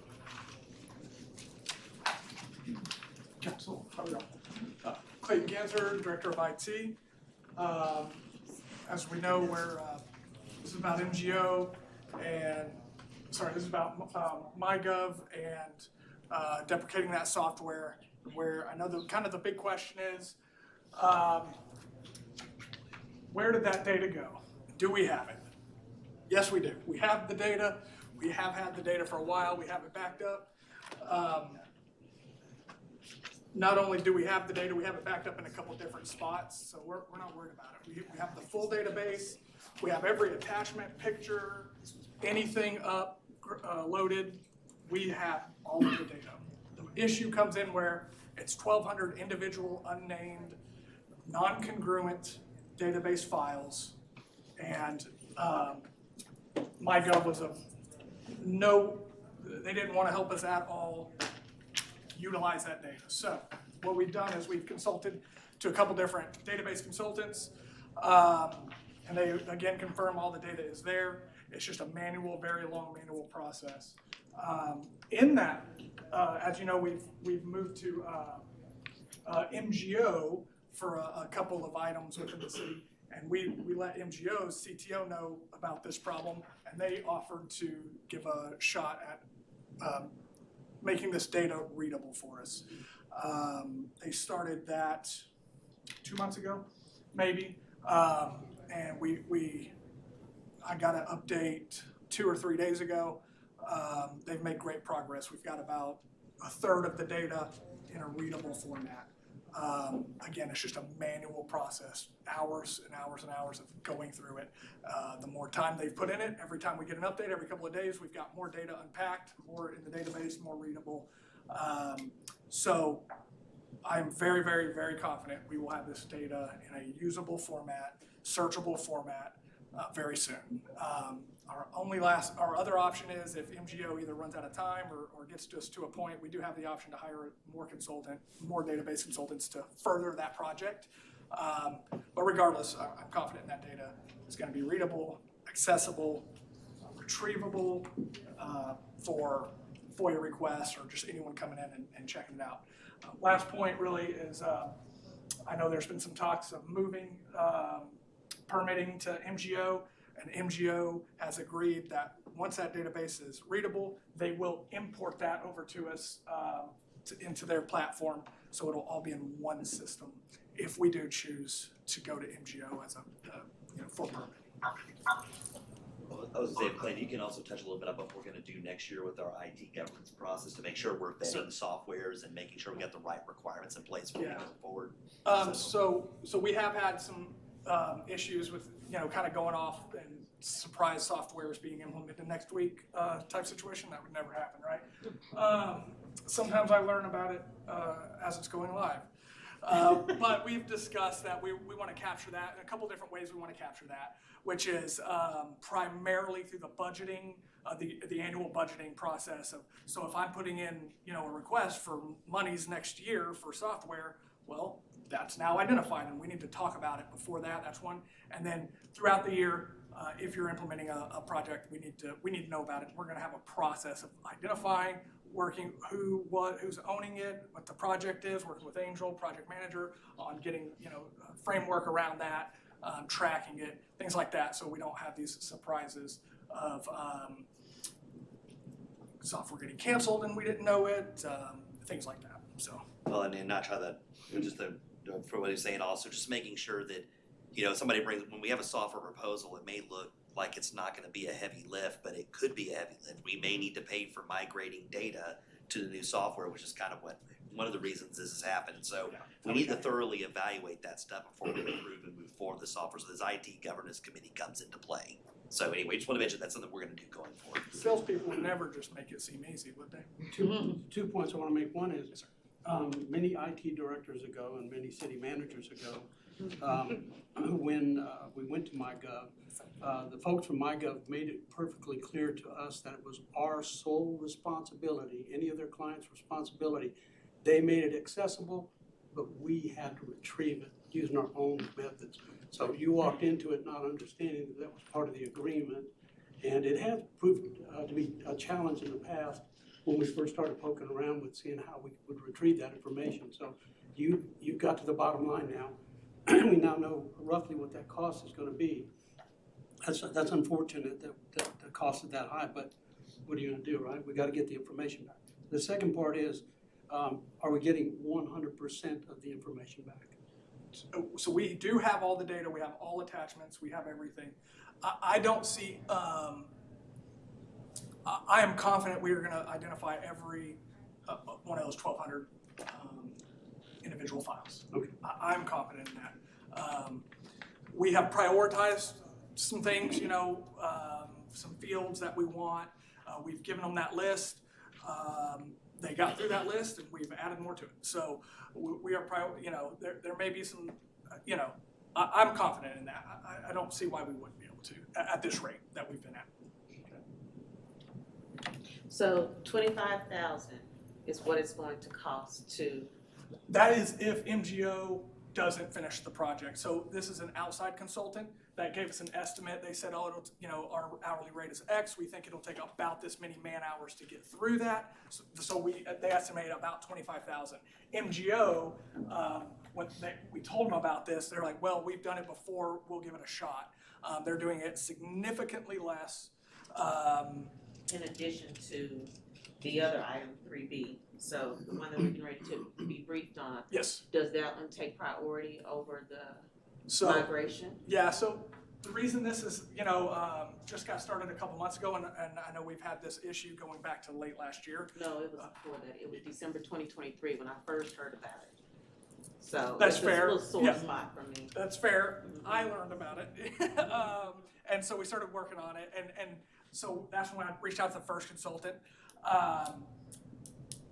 Okay, so, how we go? Clayton Ganser, Director of IT. As we know, this is about MGO and, this is about MyGov and deprecating that software, where I know the big question is, where did that data go? Do we have it? Yes, we do. We have the data. We have had the data for a while. We have it backed up. Not only do we have the data, we have it backed up in a couple different spots, so we're not worried about it. We have the full database. We have every attachment, picture, anything up, loaded. We have all of the data. The issue comes in where it's 1,200 individual, unnamed, non-congruent database files, and MyGov was they didn't want to help us at all utilize that data. So what we've done is we've consulted to a couple different database consultants, and they again confirm all the data is there. It's just a manual, very long manual process. In that, as you know, we've moved to MGO for a couple of items within the city, and we let MGO's CTO know about this problem, and they offered to give a shot at making this data readable for us. They started that 2 months ago, maybe, and I got an update 2 or 3 days ago. They've made great progress. We've got about a third of the data in a readable format. Again, it's just a manual process, hours and hours and hours of going through it. The more time they've put in it, every time we get an update, every couple of days, we've got more data unpacked, more in the database, more readable. So I'm very, very, very confident we will have this data in a usable format, searchable format very soon. Our other option is if MGO either runs out of time or gets just to a point, we do have the option to hire more database consultants to further that project. But regardless, I'm confident in that data is going to be readable, accessible, retrievable for FOIA requests or just anyone coming in and checking it out. Last point really is I know there's been some talks of moving permitting to MGO, and MGO has agreed that once that database is readable, they will import that over to us into their platform, so it'll all be in one system if we do choose to go to MGO as for permitting. Well, I was gonna say, Clayton, you can also touch a little bit about what we're gonna do next year with our IT governance process to make sure we're vetting softwares and making sure we got the right requirements in place for moving forward. So we have had some issues with, kind of going off and surprise softwares being implemented next week type situation. That would never happen, right? Sometimes I learn about it as it's going live. But we've discussed that we want to capture that in a couple different ways. We want to capture that, which is primarily through the budgeting, the annual budgeting process. So if I'm putting in, a request for monies next year for software, well, that's now identified, and we need to talk about it before that. That's one. And then throughout the year, if you're implementing a project, we need to know about it. We're going to have a process of identifying, working who's owning it, what the project is, working with Angel, project manager, on getting a framework around that, tracking it, things like that, so we don't have these surprises of software getting canceled and we didn't know it, things like that. So. Well, and not try that. Just for what he's saying, also just making sure that somebody when we have a software proposal, it may look like it's not going to be a heavy lift, but it could be a heavy lift. We may need to pay for migrating data to the new software, which is kind of one of the reasons this has happened. So we need to thoroughly evaluate that stuff before we approve and move forward the software. So this IT governance committee comes into play. So anyway, just want to mention that's something we're gonna do going forward. Salespeople would never just make it seem easy, would they? Two points I want to make. One is, many IT directors ago and many city managers ago, when we went to MyGov, the folks from MyGov made it perfectly clear to us that it was our sole responsibility, any of their clients' responsibility. They made it accessible, but we had to retrieve it using our own methods. So you walked into it not understanding that was part of the agreement. And it has proved to be a challenge in the past when we first started poking around with seeing how we would retrieve that information. So you got to the bottom line now. We now know roughly what that cost is going to be. That's unfortunate that the cost is that high, but what are you going to do, right? We got to get the information back. The second part is, are we getting 100% of the information back? So we do have all the data, we have all attachments, we have everything. I don't see, I am confident we are gonna identify every one of those 1,200 individual files. Okay. I'm confident in that. We have prioritized some things, some fields that we want. We've given them that list. They got through that list and we've added more to it. So we are, there may be some, I'm confident in that. I don't see why we wouldn't be able to at this rate that we've been at. So 25,000 is what it's going to cost to. That is if MGO doesn't finish the project. So this is an outside consultant that gave us an estimate. They said, oh, it'll, our hourly rate is X. We think it'll take about this many man hours to get through that. So they estimate about 25,000. MGO, when we told them about this, they're like, well, we've done it before. We'll give it a shot. They're doing it significantly less. In addition to the other item 3B, so the one that we're getting ready to be briefed on. Yes. Does that one take priority over the migration? Yeah, so the reason this is, just got started a couple months ago, and I know we've had this issue going back to late last year. No, it was before that. It was December 2023 when I first heard about it. So that's fair. A little sore spot for me. That's fair. I learned about it. And so we started working on it, and so that's when I reached out to the first consultant.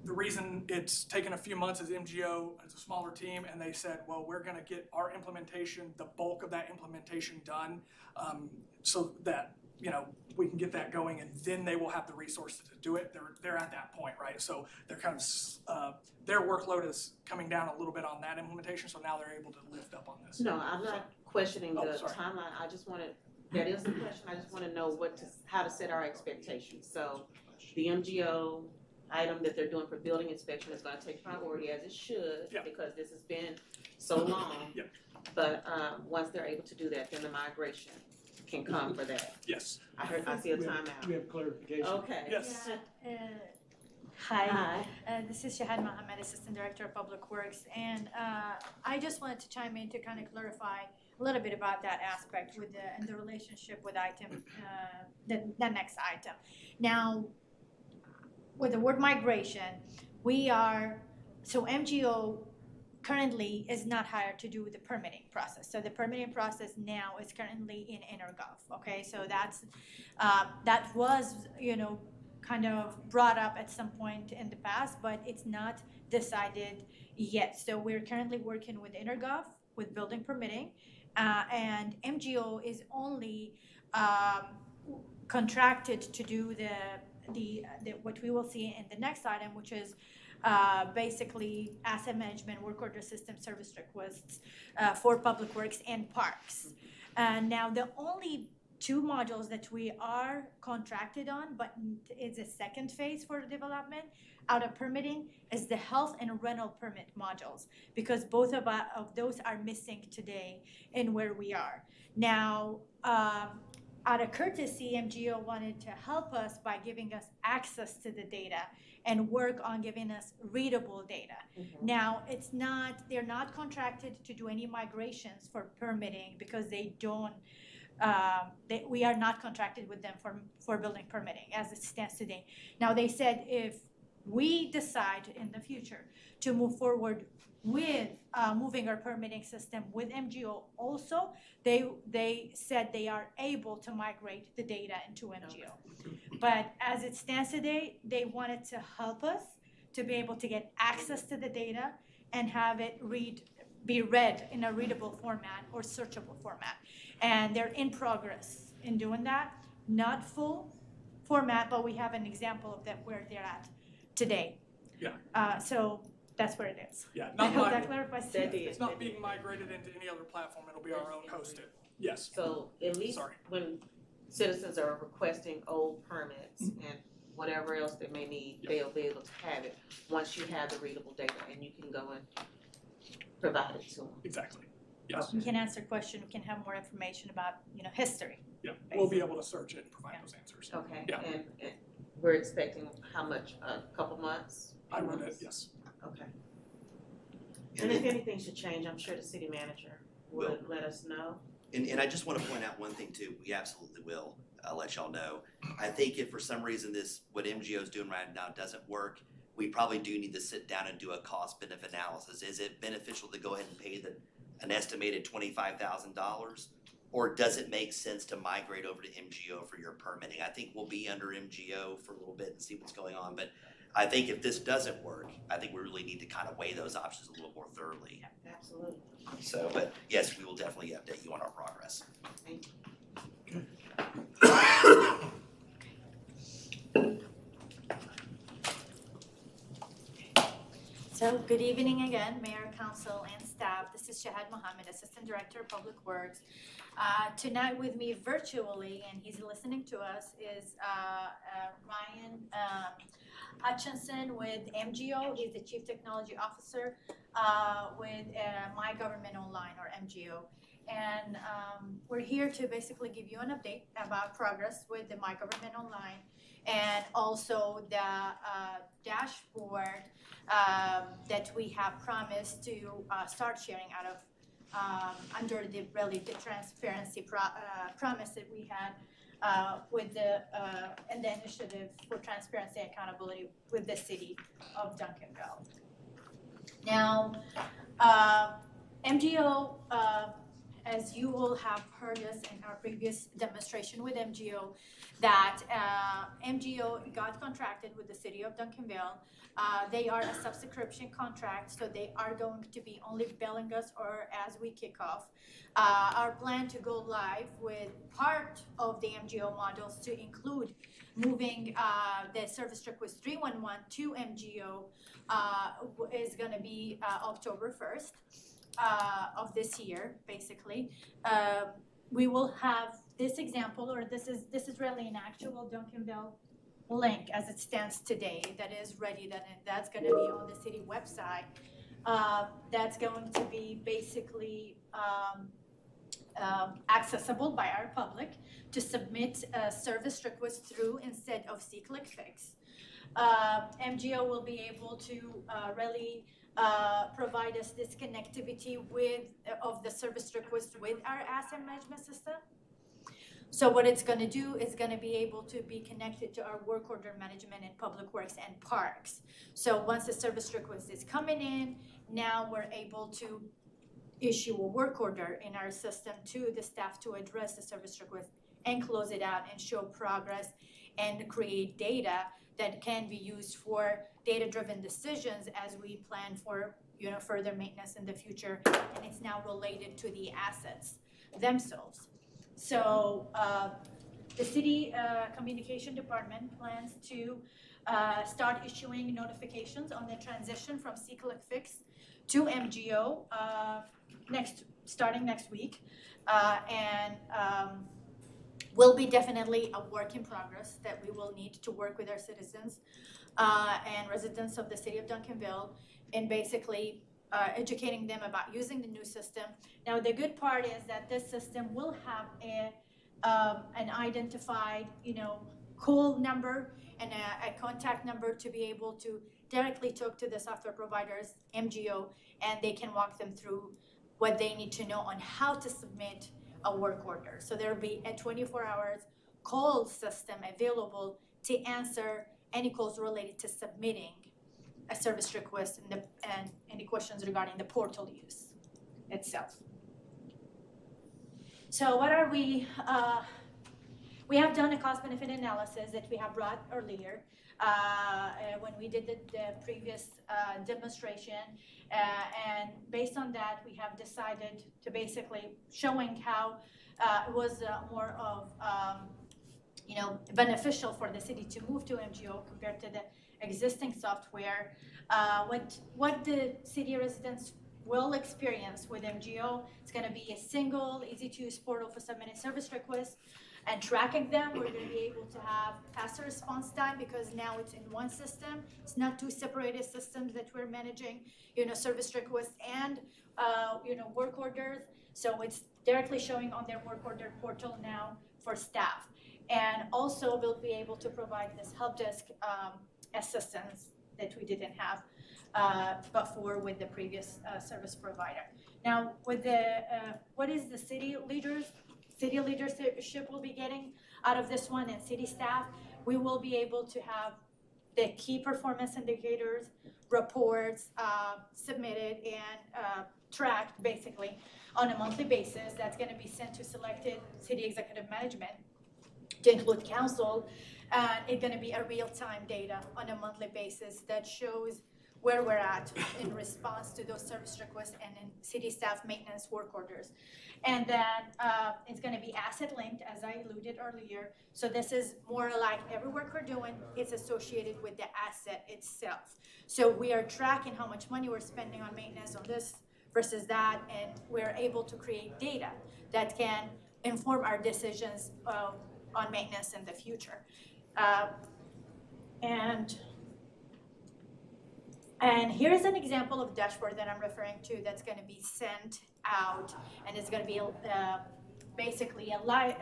The reason it's taken a few months is MGO is a smaller team, and they said, well, we're going to get our implementation, the bulk of that implementation done, so that we can get that going, and then they will have the resources to do it. They're at that point, right? So they're kind of their workload is coming down a little bit on that implementation, so now they're able to lift up on this. No, I'm not questioning the timeline. I just wanted. That is the question. I just want to know how to set our expectations. So the MGO item that they're doing for building inspection is going to take priority as it should, because this has been so long. But once they're able to do that, then the migration can come for that. Yes. I see a timeout. We have clarification. Okay. Yes. Hi. This is Shahad Mohammed, Assistant Director of Public Works, and I just wanted to chime in to kind of clarify a little bit about that aspect with and the relationship with item, the next item. Now, with the word migration, MGO currently is not hired to do the permitting process. So the permitting process now is currently in InterGov, okay? So that was, kind of brought up at some point in the past, but it's not decided yet. So we're currently working with InterGov, with building permitting, and MGO is only contracted to do the what we will see in the next item, which is basically asset management, work order system service requests for public works and parks. Now the only two modules that we are contracted on, but it's a second phase for development out of permitting, is the health and rental permit modules, because both of those are missing today in where we are. Now, out of courtesy, MGO wanted to help us by giving us access to the data and work on giving us readable data. Now, they're not contracted to do any migrations for permitting because they don't, we are not contracted with them for building permitting as it stands today. Now, they said if we decide in the future to move forward with moving our permitting system with MGO also, they said they are able to migrate the data into MGO. But as it stands today, they wanted to help us to be able to get access to the data and have it be read in a readable format or searchable format. And they're in progress in doing that. Not full format, but we have an example of that where they're at today. Yeah. So that's where it is. Yeah, I not hope that migrated. clarifies. It's not being migrated into any other platform, it'll be our own hosted. Yes. So at least Sorry. when citizens are requesting old permits and whatever else they may need, they'll be able to have it once you have the readable data and you can go and provide it to them. Exactly. Yes. We can answer questions, we can have more information about, history. Yeah, we'll be able to search it and provide those answers. Okay, Yeah. and we're expecting how much, a couple months? I would, yes. Okay. And if anything should change, I'm sure the city manager would let us know. And I just want to point out one thing too, we absolutely will, I'll let y'all know. I think if for some reason what MGO is doing right now doesn't work, we probably do need to sit down and do a cost benefit analysis. Is it beneficial to go ahead and pay an estimated $25,000? Or does it make sense to migrate over to MGO for your permitting? I think we'll be under MGO for a little bit and see what's going on, but I think if this doesn't work, I think we really need to kind of weigh those options a little more thoroughly. Absolutely. So, but yes, we will definitely update you on our progress. Thank you. So good evening again, Mayor, Council, and staff. This is Shahad Mohammed, Assistant Director of Public Works. Tonight with me virtually, and he's listening to us, is Ryan Hutchinson with MGO. He's the Chief Technology Officer with My Government Online, or MGO. And we're here to basically give you an update about progress with the My Government Online and also the dashboard that we have promised to start sharing out of under the transparency promise that we had with and the initiative for transparency and accountability with the city of Duncanville. Now, MGO, as you will have heard us in our previous demonstration with MGO, that MGO got contracted with the city of Duncanville. They are a subscription contract, so they are going to be only billing us or as we kick off. Our plan to go live with part of the MGO models to include moving the service request 311 to MGO is going to be October 1st. Of this year, basically. We will have this example, or this is really an actual Duncanville link as it stands today that is ready, that's going to be on the city website. That's going to be basically accessible by our public to submit a service request through instead of see-click-fix. MGO will be able to really provide us this connectivity of the service request with our asset management system. So what it's going to do is going to be able to be connected to our work order management in public works and parks. So once the service request is coming in, now we're able to issue a work order in our system to the staff to address the service request and close it out and show progress and create data that can be used for data-driven decisions as we plan for further maintenance in the future, and it's now related to the assets themselves. So the city communication department plans to start issuing notifications on the transition from see-click-fix to MGO starting next week, and will be definitely a work in progress that we will need to work with our citizens and residents of the city of Duncanville in basically educating them about using the new system. Now, the good part is that this system will have an identified, call number and a contact number to be able to directly talk to the software providers, MGO, and they can walk them through what they need to know on how to submit a work order. So there will be a 24 hours call system available to answer any calls related to submitting a service request and any questions regarding the portal use itself. So what are we have done a cost benefit analysis that we have brought earlier when we did the previous demonstration, and based on that we have decided to basically showing how it was more of beneficial for the city to move to MGO compared to the existing software. What the city residents will experience with MGO, it's going to be a single, easy-to-use portal for submitting service requests and tracking them. We're going to be able to have faster response time because now it's in one system. It's not two separated systems that we're managing, service requests and work orders. So it's directly showing on their work order portal now for staff. And also we'll be able to provide this help desk assistance that we didn't have before with the previous service provider. Now, with the what is the city leadership will be getting out of this one, and city staff, we will be able to have the key performance indicators, reports submitted and tracked basically on a monthly basis. That's going to be sent to selected city executive management to include council. It's going to be a real-time data on a monthly basis that shows where we're at in response to those service requests and in city staff maintenance work orders. And then it's going to be asset linked, as I alluded earlier. So this is more like every work we're doing is associated with the asset itself. So we are tracking how much money we're spending on maintenance on this versus that, and we're able to create data that can inform our decisions on maintenance in the future. And here's an example of dashboard that I'm referring to that's going to be sent out, and it's going to be basically a live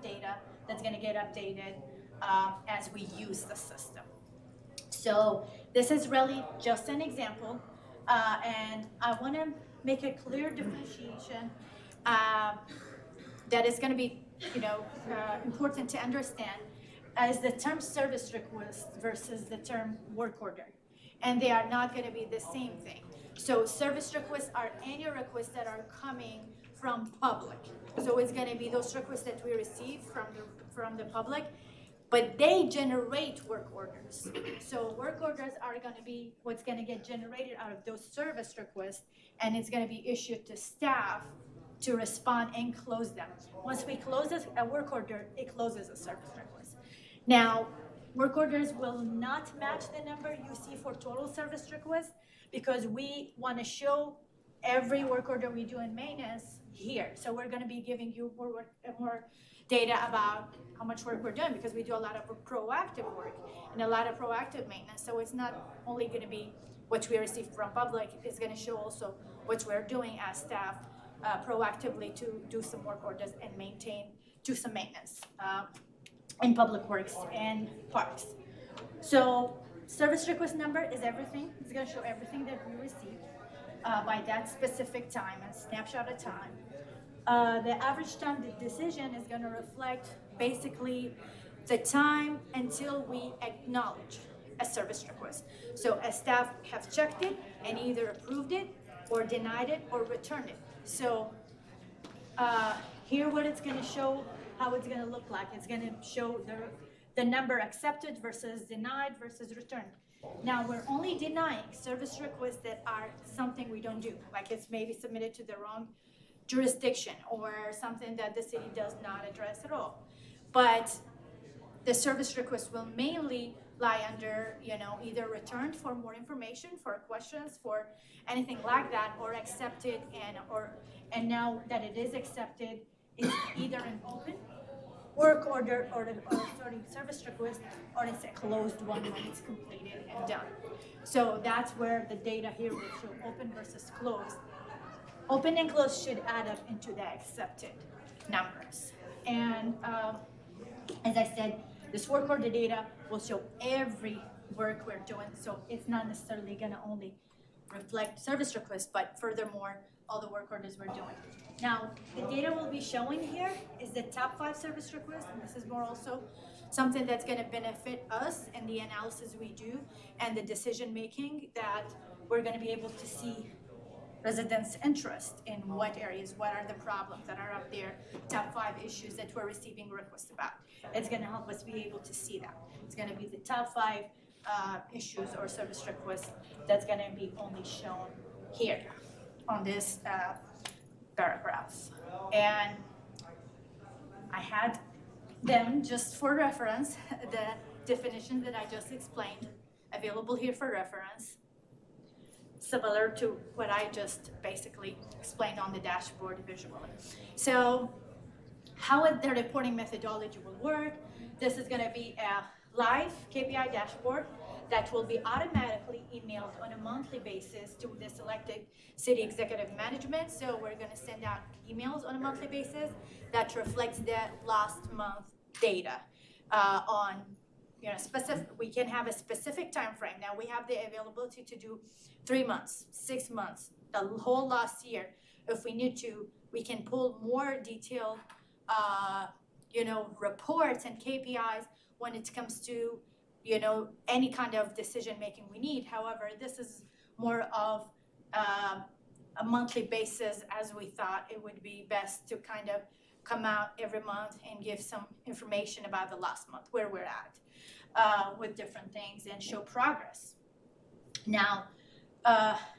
data that's going to get updated as we use the system. So this is really just an example, and I want to make a clear differentiation that is going to be important to understand as the term service request versus the term work order. And they are not going to be the same thing. So service requests are any requests that are coming from public. So it's going to be those requests that we receive from the public, but they generate work orders. So work orders are going to be what's going to get generated out of those service requests, and it's going to be issued to staff to respond and close them. Once we close a work order, it closes a service request. Now, work orders will not match the number you see for total service requests because we want to show every work order we do in maintenance here. So we're going to be giving you more data about how much work we're doing because we do a lot of proactive work and a lot of proactive maintenance. So it's not only going to be what we receive from public, it's going to show also what we're doing as staff proactively to do some work orders and do some maintenance in public works and parks. So service request number is everything. It's going to show everything that we received by that specific time and snapshot of time. The average time the decision is going to reflect basically the time until we acknowledge a service request. So as staff have checked it and either approved it or denied it or returned it. So here what it's going to show, how it's going to look like. It's going to show the number accepted versus denied versus returned. Now we're only denying service requests that are something we don't do, like it's maybe submitted to the wrong jurisdiction or something that the city does not address at all. But the service request will mainly lie under, either returned for more information, for questions, for anything like that, or accepted, and now that it is accepted, it's either an open work order or service request, or it's a closed one when it's completed and done. So that's where the data here will show open versus closed. Open and closed should add up into the accepted numbers. And as I said, this work order data will show every work we're doing, so it's not necessarily going to only reflect service requests, but furthermore, all the work orders we're doing. Now, the data we'll be showing here is the top 5 service requests, and this is more also something that's gonna benefit us in the analysis we do and the decision making, that we're gonna be able to see residents' interest in what areas, what are the problems that are up there, top 5 issues that we're receiving requests about. It's gonna help us be able to see that. It's gonna be the top 5 issues or service requests that's gonna be only shown here on this paragraphs. And I had them, just for reference, the definition that I just explained, available here for reference, similar to what I just basically explained on the dashboard visually. So how the reporting methodology will work, this is gonna be a live KPI dashboard that will be automatically emailed on a monthly basis to the selected city executive management. So we're gonna send out emails on a monthly basis that reflects the last month data on, specific. We can have a specific time frame. Now we have the availability to do 3 months, 6 months, the whole last year. If we need to, we can pull more detailed, reports and KPIs when it comes to, any kind of decision making we need. However, this is more of a monthly basis, as we thought it would be best to kind of come out every month and give some information about the last month, where we're at with different things, and show progress. Now,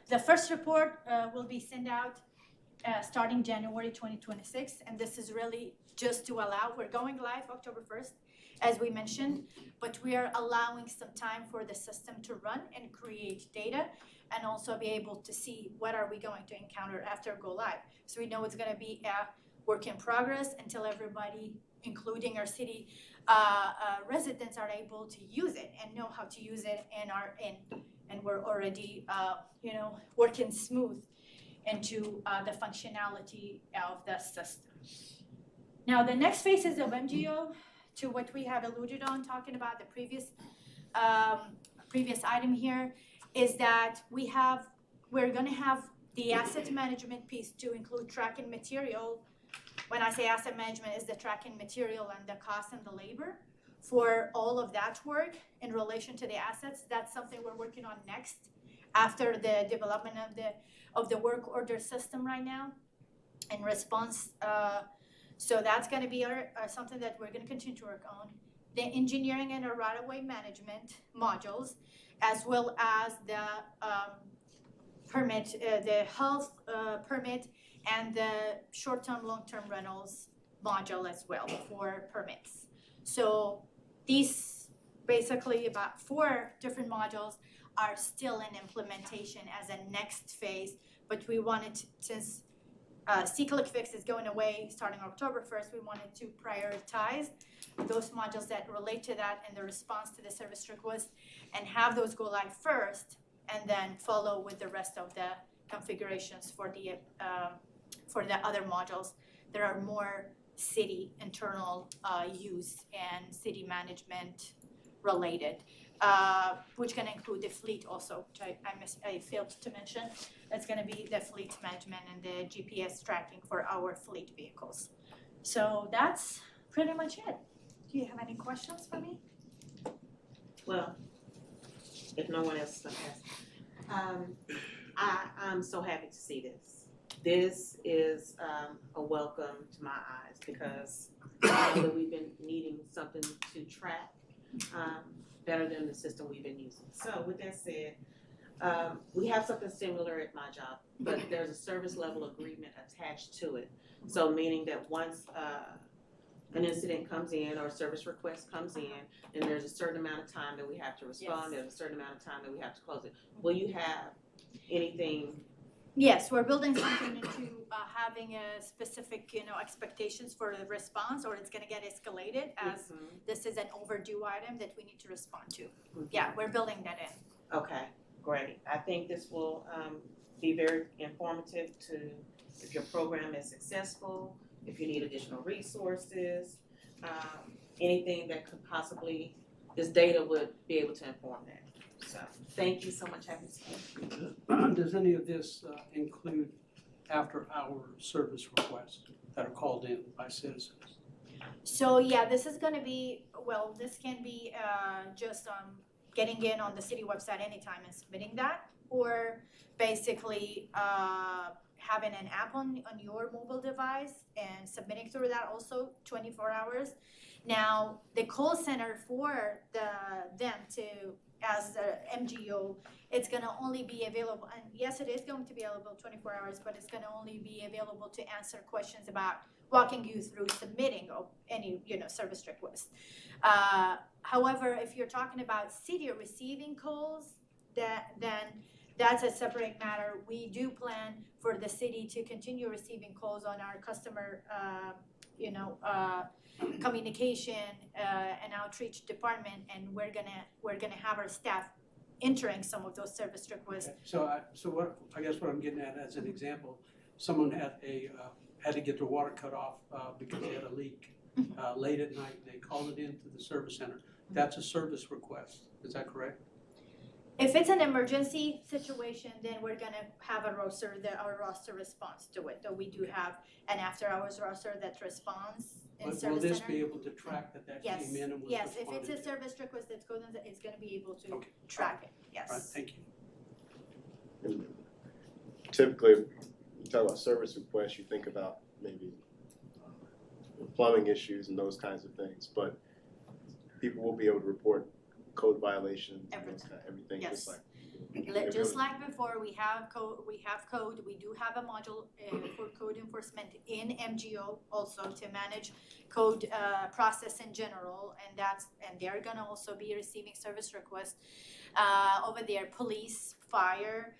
the first report will be sent out starting January 2026, and this is really just to allow, we're going live October 1st, as we mentioned, but we are allowing some time for the system to run and create data, and also be able to see what are we going to encounter after go live. So we know it's going to be a work in progress until everybody, including our city residents, are able to use it and know how to use it, and we're already working smooth into the functionality of the system. Now the next phases of MGO, to what we have alluded on, talking about the previous item here, is that we're gonna have the asset management piece to include tracking material. When I say asset management, is the tracking material and the cost and the labor for all of that work in relation to the assets. That's something we're working on next, after the development of the work order system right now in response. So that's going to be something that we're going to continue to work on. The engineering and right-of-way management modules, as well as the permit, the health permit, and the short-term, long-term rentals module as well for permits. So these, basically about 4 different modules, are still in implementation as a next phase, but we wanted, since C-Click Fix is going away starting October 1st, we wanted to prioritize those modules that relate to that and the response to the service request, and have those go live first, and then follow with the rest of the configurations for the other modules. There are more city internal use and city management related, which can include the fleet also, which I failed to mention. That's going to be the fleet management and the GPS tracking for our fleet vehicles. So that's pretty much it. Do you have any questions for me? Well, if no one else is going to ask, I'm so happy to see this. This is a welcome to my eyes, because I know that we've been needing something to track better than the system we've been using. So with that said, we have something similar at my job, but there's a service level agreement attached to it. So meaning that once an incident comes in or a service request comes in, and there's a certain amount of time that we have to respond, there's a certain amount of time that we have to close it. Will you have anything? Yes, we're building something into having a specific, expectations for the response, or it's going to get escalated as this is an overdue item that we need to respond to. Yeah, we're building that in. Okay, great. I think this will be very informative to, if your program is successful, if you need additional resources, anything that could possibly, this data would be able to inform that. So thank you so much, Happy. Does any of this include after-hour service requests that are called in by citizens? So yeah, this is gonna be, well, this can be just getting in on the city website anytime and submitting that, or basically having an app on your mobile device and submitting through that also 24 hours. Now, the call center for them to, as the MGO, it's gonna only be available, and yes, it is going to be available 24 hours, but it's gonna only be available to answer questions about walking you through submitting of any, service request. However, if you're talking about city receiving calls, then that's a separate matter. We do plan for the city to continue receiving calls on our customer, communication and outreach department, and we're gonna have our staff entering some of those service requests. Okay. So I guess what I'm getting at as an example, someone had to get their water cut off because they had a leak late at night. They called it into the service center. That's a service request. Is that correct? If it's an emergency situation, then we're gonna have a roster, our roster responds to it. Though we do have an after-hours roster that responds in service center. Will this be able to track that Yes, came in and was yes, if responded it's a to? service request that's going, it's gonna be able to Okay. track it, yes. All right, thank you. Typically, you talk about service requests, you think about maybe plumbing issues and those kinds of things, but people will be able to report code violations and everything, Yes. just like. Just like before, we have code, we do have a module for code enforcement in MGO also to manage code process in general, and they're gonna also be receiving service requests over there, police, fire,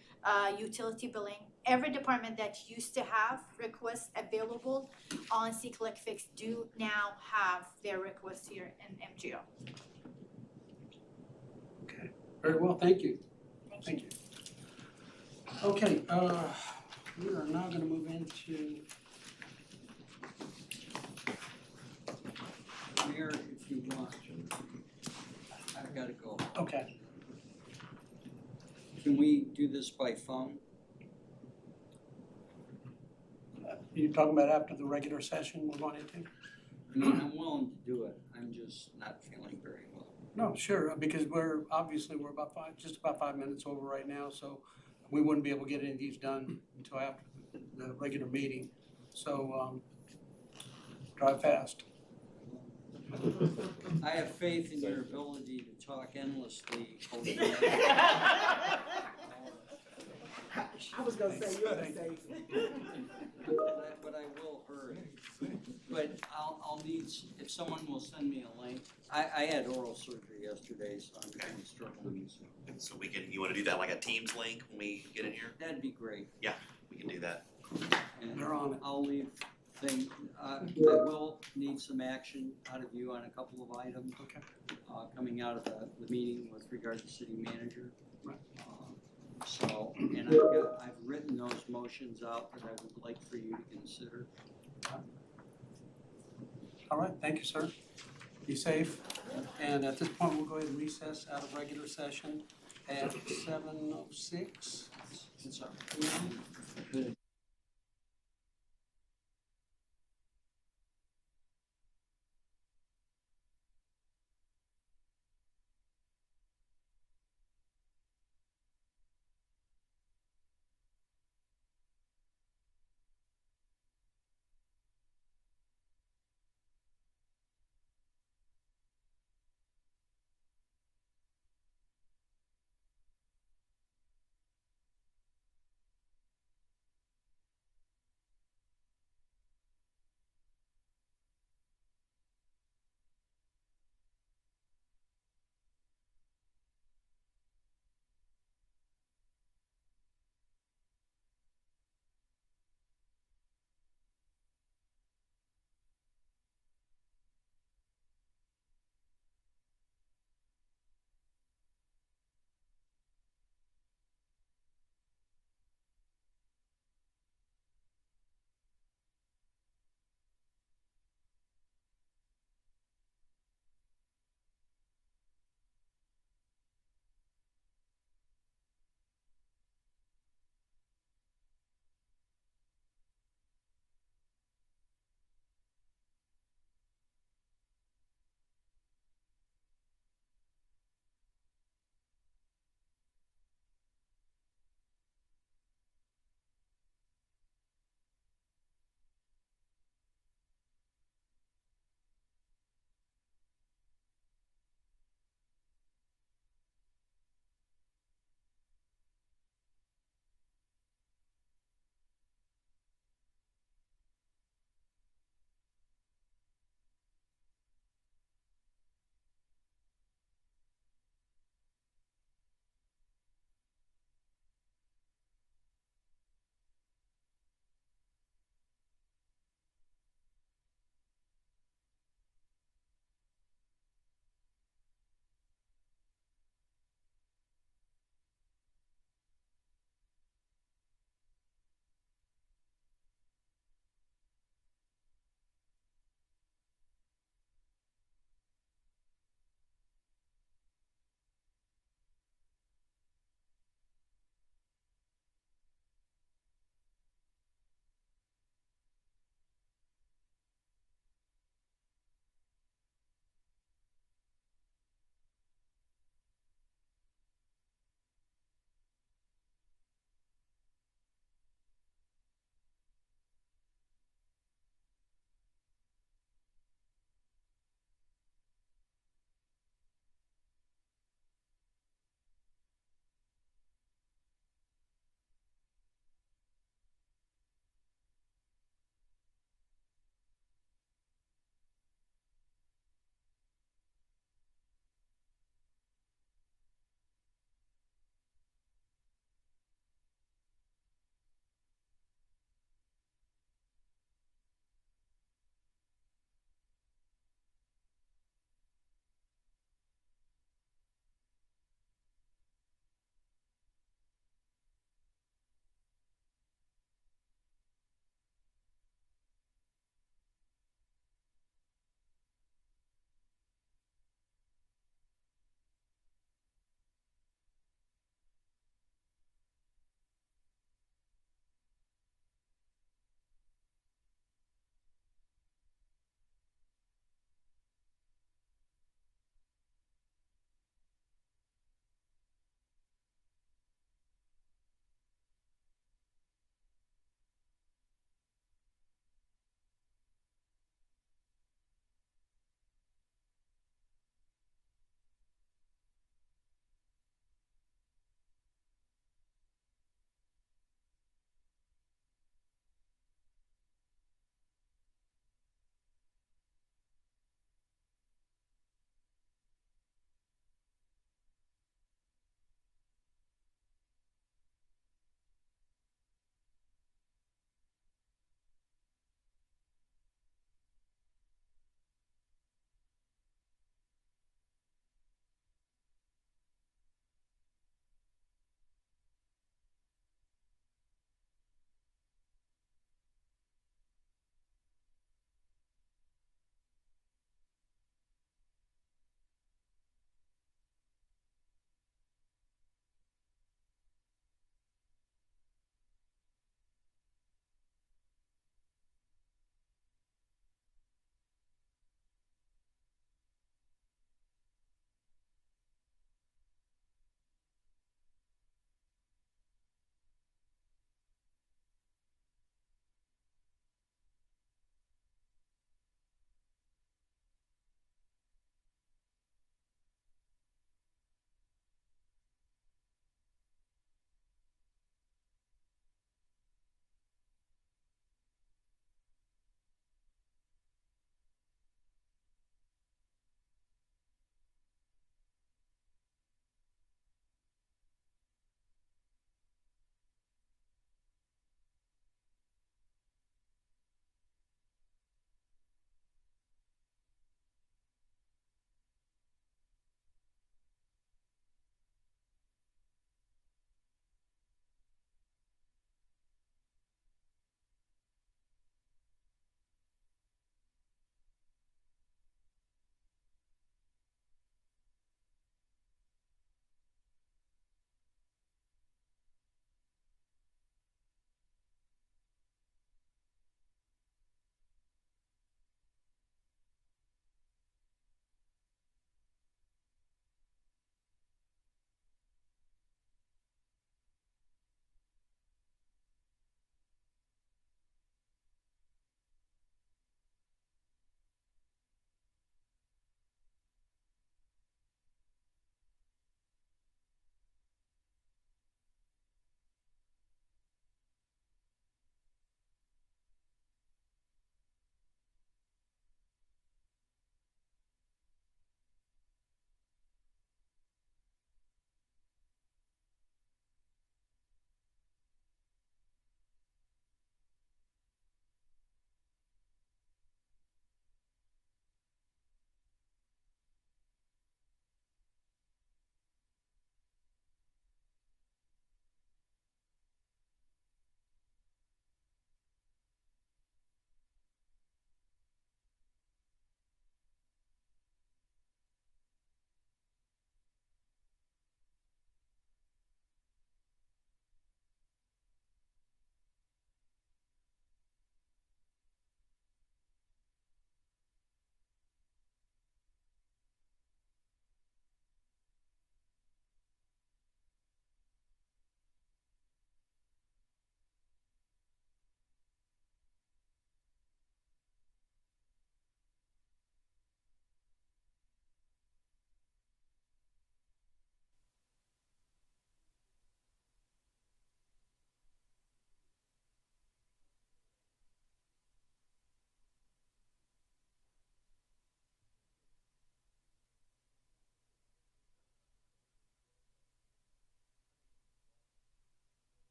utility billing. Every department that used to have requests available on C-Click Fix do now have their requests here in MGO. Okay, very well, thank you. Thank you. Okay, we are now gonna move into, Mayor, if you want, I've gotta go. okay, Can we do this by phone? you're talking about after the regular session we're going into? I mean, I'm willing to do it, I'm just not feeling very well. No, sure, because we're just about 5 minutes over right now, so we wouldn't be able to get any of these done until after the regular meeting. So, drive fast. I have faith in your ability to talk endlessly over the I was gonna say, you're safe. but I will hurry. But I'll need, if someone will send me a link. I had oral surgery yesterday, so I'm kind of struggling. So you wanna do that like a Teams link when we get in here? That'd be great. Yeah, we can do that. And They're on it. I'll leave things, I will need some action out of you on a couple of items. Okay. Coming out of the meeting with regard to city manager. Right. So, and I've written those motions out that I would like for you to consider. All right, thank you, sir. Be safe. And at this point, we'll go ahead and recess out of regular session at 7:06.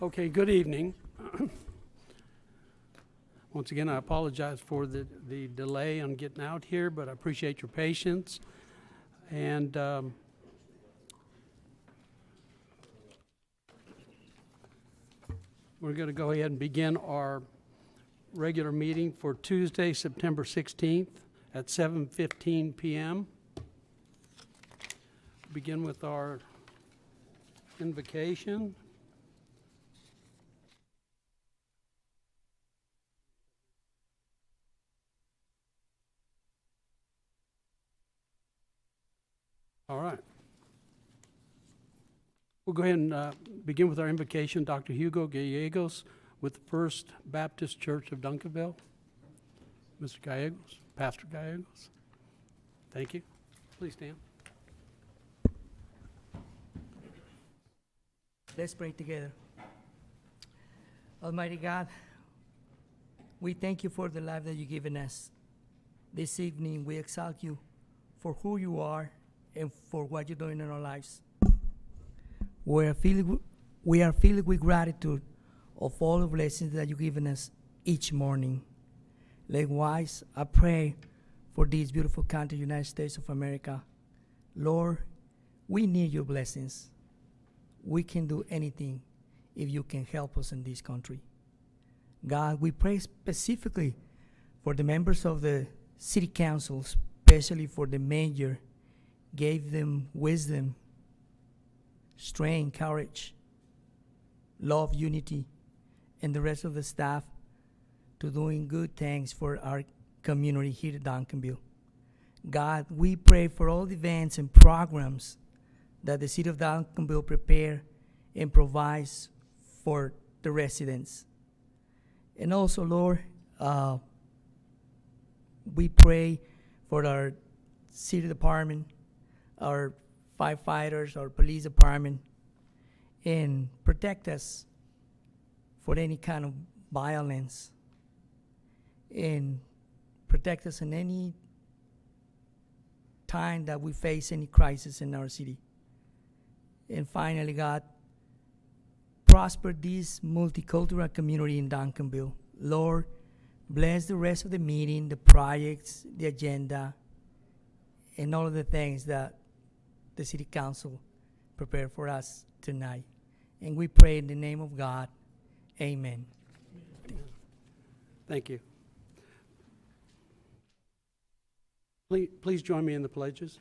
Okay, good evening. Once again, I apologize for the delay on getting out here, but I appreciate your patience. And we're going to go ahead and begin our regular meeting for Tuesday, September 16th at 7:15 p.m. Begin with our invocation. All right. We'll go ahead and begin with our invocation. Dr. Hugo Gallegos with the First Baptist Church of Duncanville. Mr. Gallegos, Pastor Gallegos. Thank you. Please stand. Let's pray together. Almighty God, we thank you for the life that you've given us. This evening, we exalt you for who you are and for what you're doing in our lives. We are filled with gratitude of all the blessings that you've given us each morning. Likewise, I pray for this beautiful country, United States of America. Lord, we need your blessings. We can do anything if you can help us in this country. God, we pray specifically for the members of the city council, especially for the mayor. Gave them wisdom, strength, courage, love, unity, and the rest of the staff to doing good things for our community here at Duncanville. God, we pray for all the events and programs that the city of Duncanville prepare and provides for the residents. And also, Lord, we pray for our city department, our firefighters, our police department, and protect us for any kind of violence, and protect us in any time that we face any crisis in our city. And finally, God, prosper this multicultural community in Duncanville. Lord, bless the rest of the meeting, the projects, the agenda, and all of the things that the city council prepared for us tonight. And we pray in the name of God. Amen. Thank you. Please join me in the pledges.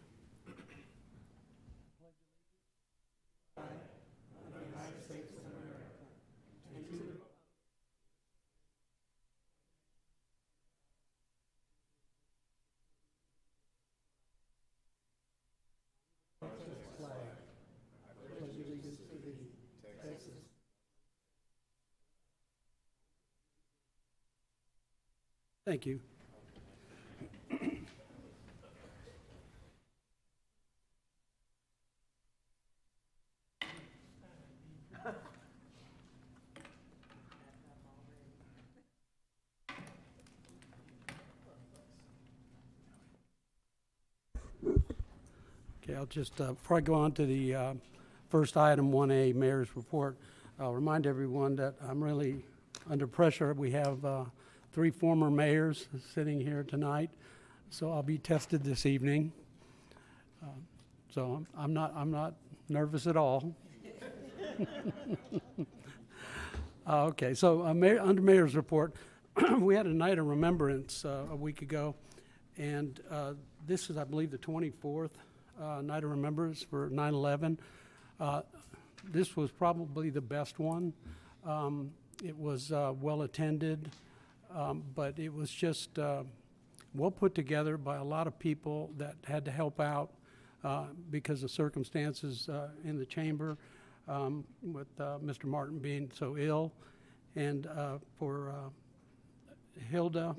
Thank you. Okay, I'll just, before I go on to the first item, 1A, Mayor's Report, I'll remind everyone that I'm really under pressure. We have 3 former mayors sitting here tonight, so I'll be tested this evening. So I'm not nervous at all. Okay, so under Mayor's Report, we had a night of remembrance a week ago, and this is, I believe, the 24th night of remembrance for 9/11. This was probably the best one. It was well attended, but it was just well put together by a lot of people that had to help out because of circumstances in the chamber, with Mr. Martin being so ill, and for Hilda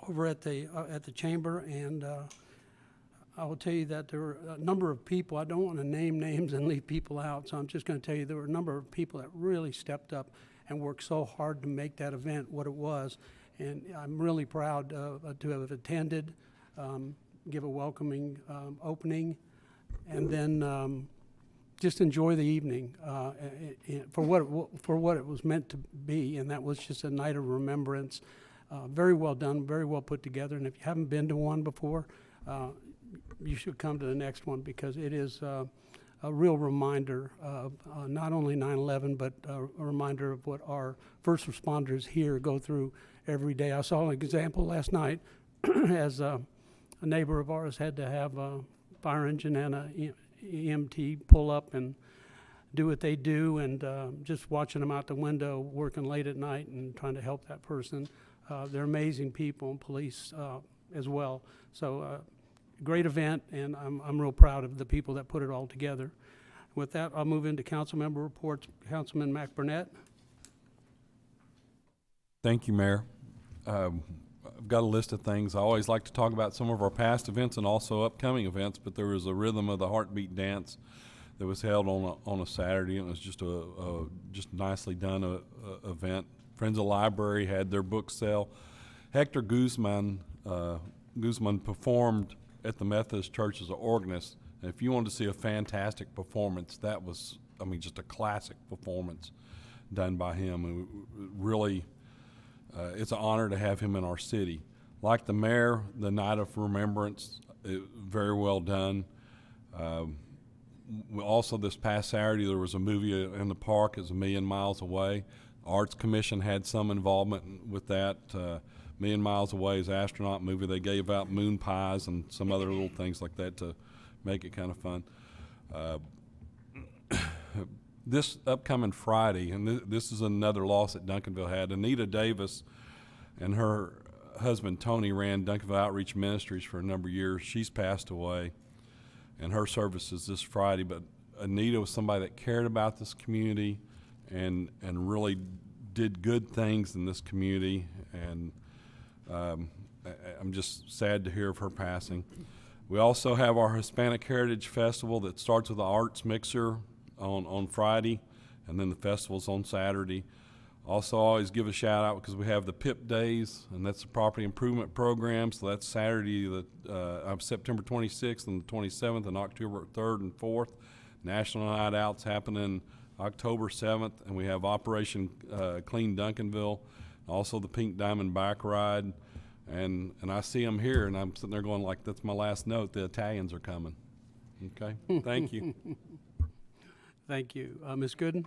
over at the chamber. And I will tell you that there were a number of people. I don't want to name names and leave people out, so I'm just going to tell you there were a number of people that really stepped up and worked so hard to make that event what it was. And I'm really proud to have attended, give a welcoming opening, and then just enjoy the evening for what it was meant to be, and that was just a night of remembrance. Very well done, very well put together, and if you haven't been to one before, you should come to the next one, because it is a real reminder of not only 9/11, but a reminder of what our first responders here go through every day. I saw an example last night as a neighbor of ours had to have a fire engine and a EMT pull up and do what they do, and just watching them out the window working late at night and trying to help that person. They're amazing people, and police as well. So great event, and I'm real proud of the people that put it all together. With that, I'll move into council member reports. Councilman Mac Burnett. Thank you, Mayor. I've got a list of things. I always like to talk about some of our past events and also upcoming events, but there was a Rhythm of the Heartbeat dance that was held on a Saturday, and it was just a just nicely done event. Friends of the Library had their book sale. Hector Guzman performed at the Methodist Church as an organist, and if you wanted to see a fantastic performance, that was, I mean, just a classic performance done by him. And really, it's an honor to have him in our city. Like the mayor, the Night of Remembrance, very well done. Also, this past Saturday, there was a movie in the park. It's 1,000,000 Miles Away. Arts Commission had some involvement with that. 1,000,000 Miles Away is an astronaut movie. They gave out moon pies and some other little things like that to make it kind of fun. This upcoming Friday, and this is another loss that Duncanville had. Anita Davis and her husband Tony ran Duncanville Outreach Ministries for a number of years. She's passed away, and her service is this Friday. But Anita was somebody that cared about this community and really did good things in this community, and I'm just sad to hear of her passing. We also have our Hispanic Heritage Festival that starts with the Arts Mixer on Friday, and then the festival's on Saturday. Also, always give a shout out because we have the PIP Days, and that's the Property Improvement Program. So that's Saturday, September 26th and the 27th, and October 3rd and 4th. National Night Out's happening October 7th, and we have Operation Clean Duncanville, also the Pink Diamond Bike Ride, and I see them here, and I'm sitting there going like, that's my last note, the Italians are coming. Okay, thank you. Thank you. Ms. Gooden?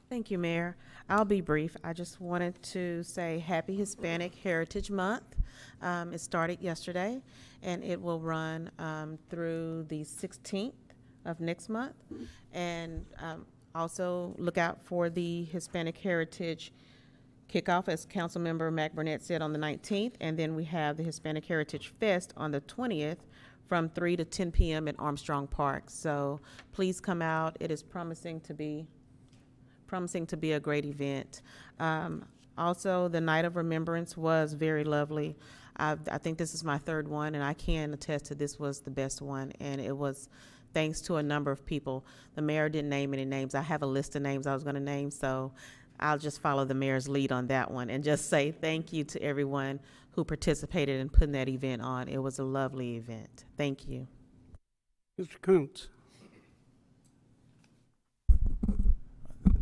Thank you, Mayor. I'll be brief. I just wanted to say Happy Hispanic Heritage Month. It started yesterday, and it will run through the 16th of next month. And also look out for the Hispanic Heritage kickoff, as Councilmember Mac Burnett said, on the 19th. And then we have the Hispanic Heritage Fest on the 20th from 3 to 10 p.m. at Armstrong Park. So please come out. It is promising to be a great event. Also, the Night of Remembrance was very lovely. I think this is my third one, and I can attest to this was the best one, and it was thanks to a number of people. The mayor didn't name any names. I have a list of names I was going to name, so I'll just follow the mayor's lead on that one and just say thank you to everyone who participated in putting that event on. It was a lovely event. Thank you. Mr. Koontz.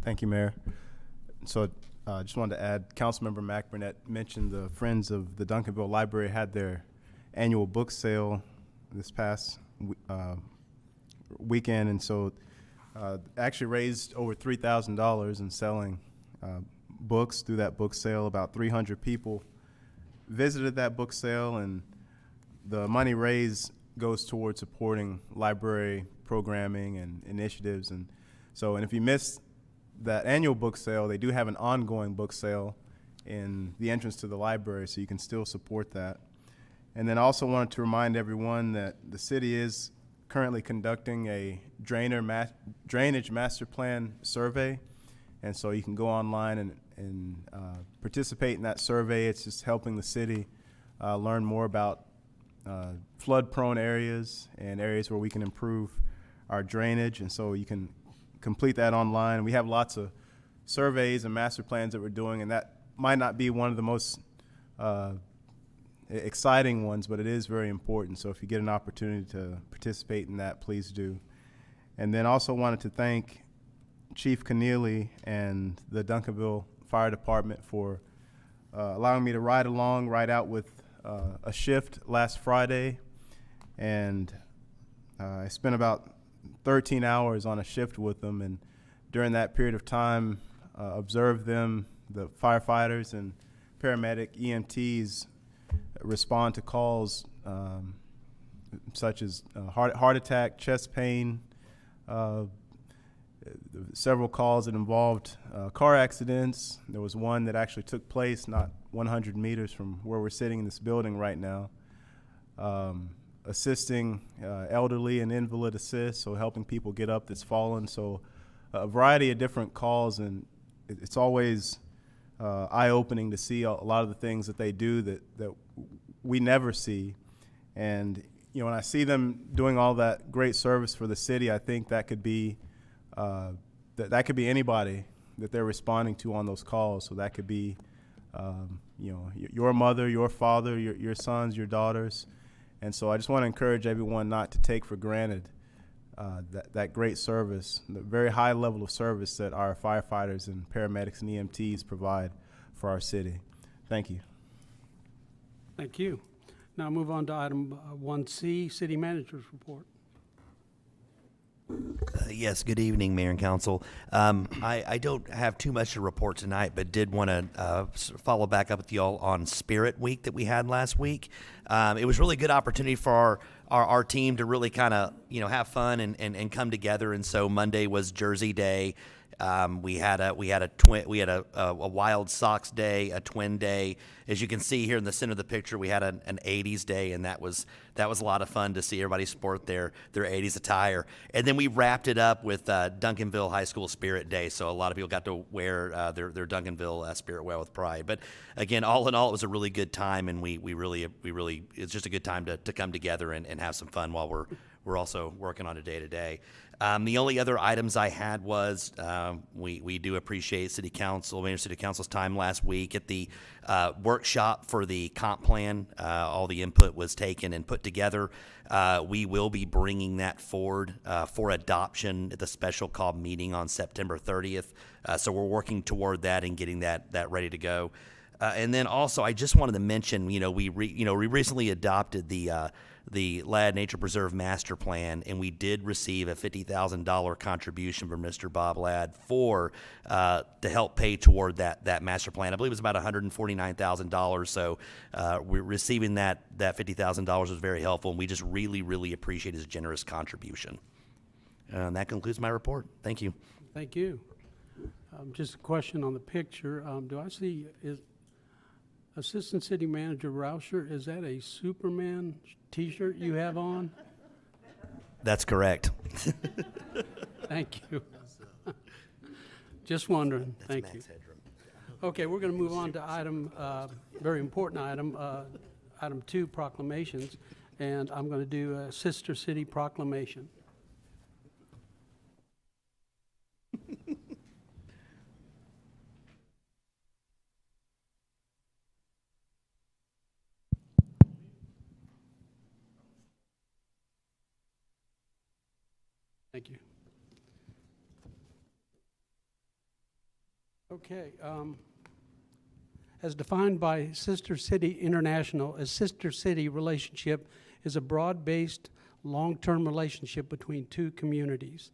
Thank you, Mayor. So just wanted to add, Councilmember Mac Burnett mentioned the Friends of the Duncanville Library had their annual book sale this past weekend, and so actually raised over $3,000 in selling books through that book sale. About 300 people visited that book sale, and the money raised goes towards supporting library programming and initiatives. And if you missed that annual book sale, they do have an ongoing book sale in the entrance to the library, so you can still support that. And then I also wanted to remind everyone that the city is currently conducting a drainage master plan survey, and so you can go online and participate in that survey. It's just helping the city learn more about flood-prone areas and areas where we can improve our drainage, and so you can complete that online. We have lots of surveys and master plans that we're doing, and that might not be one of the most exciting ones, but it is very important. So if you get an opportunity to participate in that, please do. And then also wanted to thank Chief Keneally and the Duncanville Fire Department for allowing me to ride out with a shift last Friday. And I spent about 13 hours on a shift with them, and during that period of time, observed them, the firefighters and paramedic EMTs, respond to calls such as heart attack, chest pain, several calls that involved car accidents. There was one that actually took place not 100 meters from where we're sitting in this building right now. Assisting elderly and invalid assist, so helping people get up that's fallen. So a variety of different calls, and it's always eye-opening to see a lot of the things that they do that we never see. And when I see them doing all that great service for the city, I think that could be that could be anybody that they're responding to on those calls. So that could be your mother, your father, your sons, your daughters. And so I just want to encourage everyone not to take for granted that great service, the very high level of service that our firefighters and paramedics and EMTs provide for our city. Thank you. Thank you. Now move on to item 1C, City Manager's Report. Yes, good evening, Mayor and Council. I don't have too much to report tonight, but did want to follow back up with y'all on Spirit Week that we had last week. It was really good opportunity for our team to really kind of have fun and come together. And so Monday was Jersey Day. We had a Wild Sox Day, a Twin Day. As you can see here in the center of the picture, we had an 80s Day, and that was a lot of fun to see everybody sport their 80s attire. And then we wrapped it up with Duncanville High School Spirit Day, so a lot of people got to wear their Duncanville spirit well with pride. But again, all in all, it was a really good time, and we really it's just a good time to come together and have some fun while we're also working on a day-to-day. The only other items I had was we do appreciate Mayor City Council's time last week at the workshop for the comp plan. All the input was taken and put together. We will be bringing that forward for adoption at the special call meeting on September 30th. So we're working toward that and getting that ready to go. And then also, I just wanted to mention, we recently adopted the Ladd Nature Preserve Master Plan, and we did receive a $50,000 contribution from Mr. Bob Ladd to help pay toward that master plan. I believe it was about $149,000. So we're receiving that $50,000 was very helpful, and we just really appreciate his generous contribution. And that concludes my report. Thank you. Thank you. Just a question on the picture. Do I see Assistant City Manager Rauscher, is that a Superman t-shirt you have on? That's correct. Thank you. Just wondering. Thank you. Okay, we're going to move on to item, very important item, item 2, proclamations. And I'm going to do a Sister City proclamation. Thank you. Okay. As defined by Sister City International, a sister city relationship is a broad-based, long-term relationship between two communities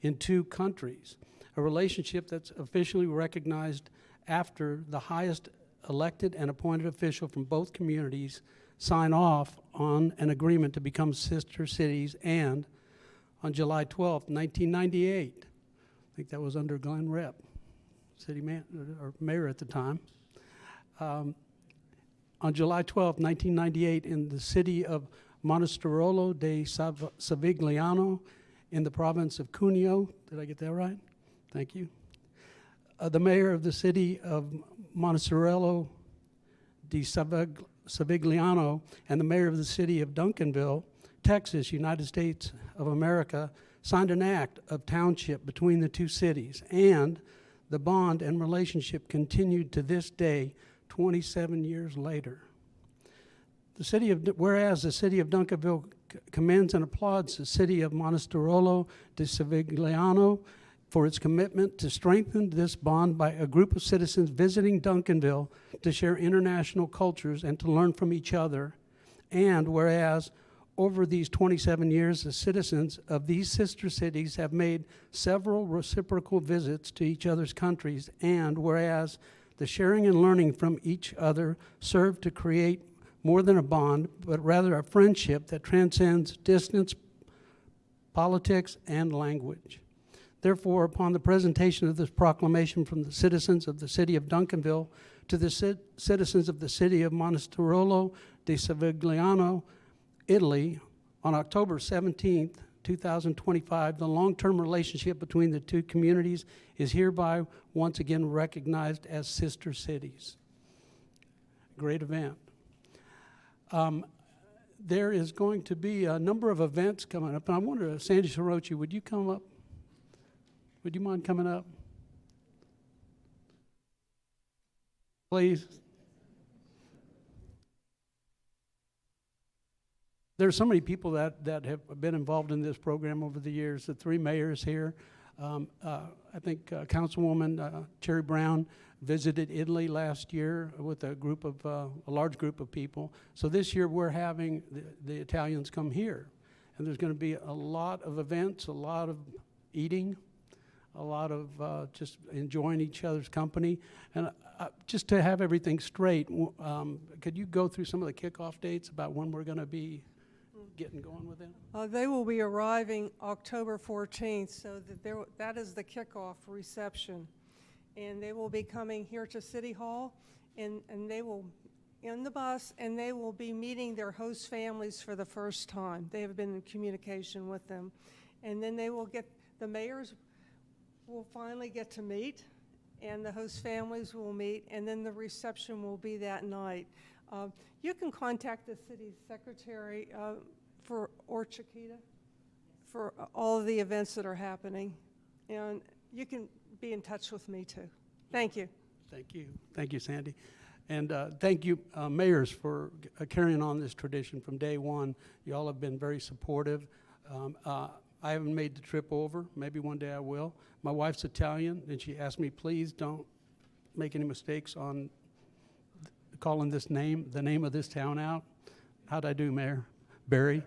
in two countries, a relationship that's officially recognized after the highest elected and appointed official from both communities sign off on an agreement to become sister cities, and on July 12th, 1998, I think that was under Glenn Rep, mayor at the time. On July 12th, 1998, in the city of Monastirolo de Savigliano in the province of Cuneo. Did I get that right? Thank you. The mayor of the city of Monastirolo de Savigliano and the mayor of the city of Duncanville, Texas, United States of America, signed an act of township between the two cities, and the bond and relationship continued to this day, 27 years later. Whereas the city of Duncanville commends and applauds the city of Monastirolo de Savigliano for its commitment to strengthen this bond by a group of citizens visiting Duncanville to share international cultures and to learn from each other. And whereas over these 27 years, the citizens of these sister cities have made several reciprocal visits to each other's countries, and whereas the sharing and learning from each other serve to create more than a bond, but rather a friendship that transcends distance, politics, and language. Therefore, upon the presentation of this proclamation from the citizens of the city of Duncanville to the citizens of the city of Monastirolo de Savigliano, Italy, on October 17th, 2025, the long-term relationship between the two communities is hereby once again recognized as sister cities. Great event. There is going to be a number of events coming up, and I wonder, Sandy Sorochi, would you come up? Would you mind coming up? Please. There's so many people that have been involved in this program over the years. The three mayors here. I think Councilwoman Cherry Brown visited Italy last year with a large group of people. So this year we're having the Italians come here. And there's going to be a lot of events, a lot of eating, a lot of just enjoying each other's company. And just to have everything straight, could you go through some of the kickoff dates about when we're going to be getting going with them? They will be arriving October 14th, so that is the kickoff reception. And they will be coming here to City Hall, and they will, in the bus, and they will be meeting their host families for the first time. They have been in communication with them. And then the mayors will finally get to meet, and the host families will meet, and then the reception will be that night. You can contact the city secretary or Chiquita for all of the events that are happening. And you can be in touch with me too. Thank you. Thank you. Thank you, Sandy. And thank you, mayors, for carrying on this tradition from day one. You all have been very supportive. I haven't made the trip over. Maybe one day I will. My wife's Italian, and she asked me, please don't make any mistakes on calling the name of this town out. How'd I do, Mayor? Barry?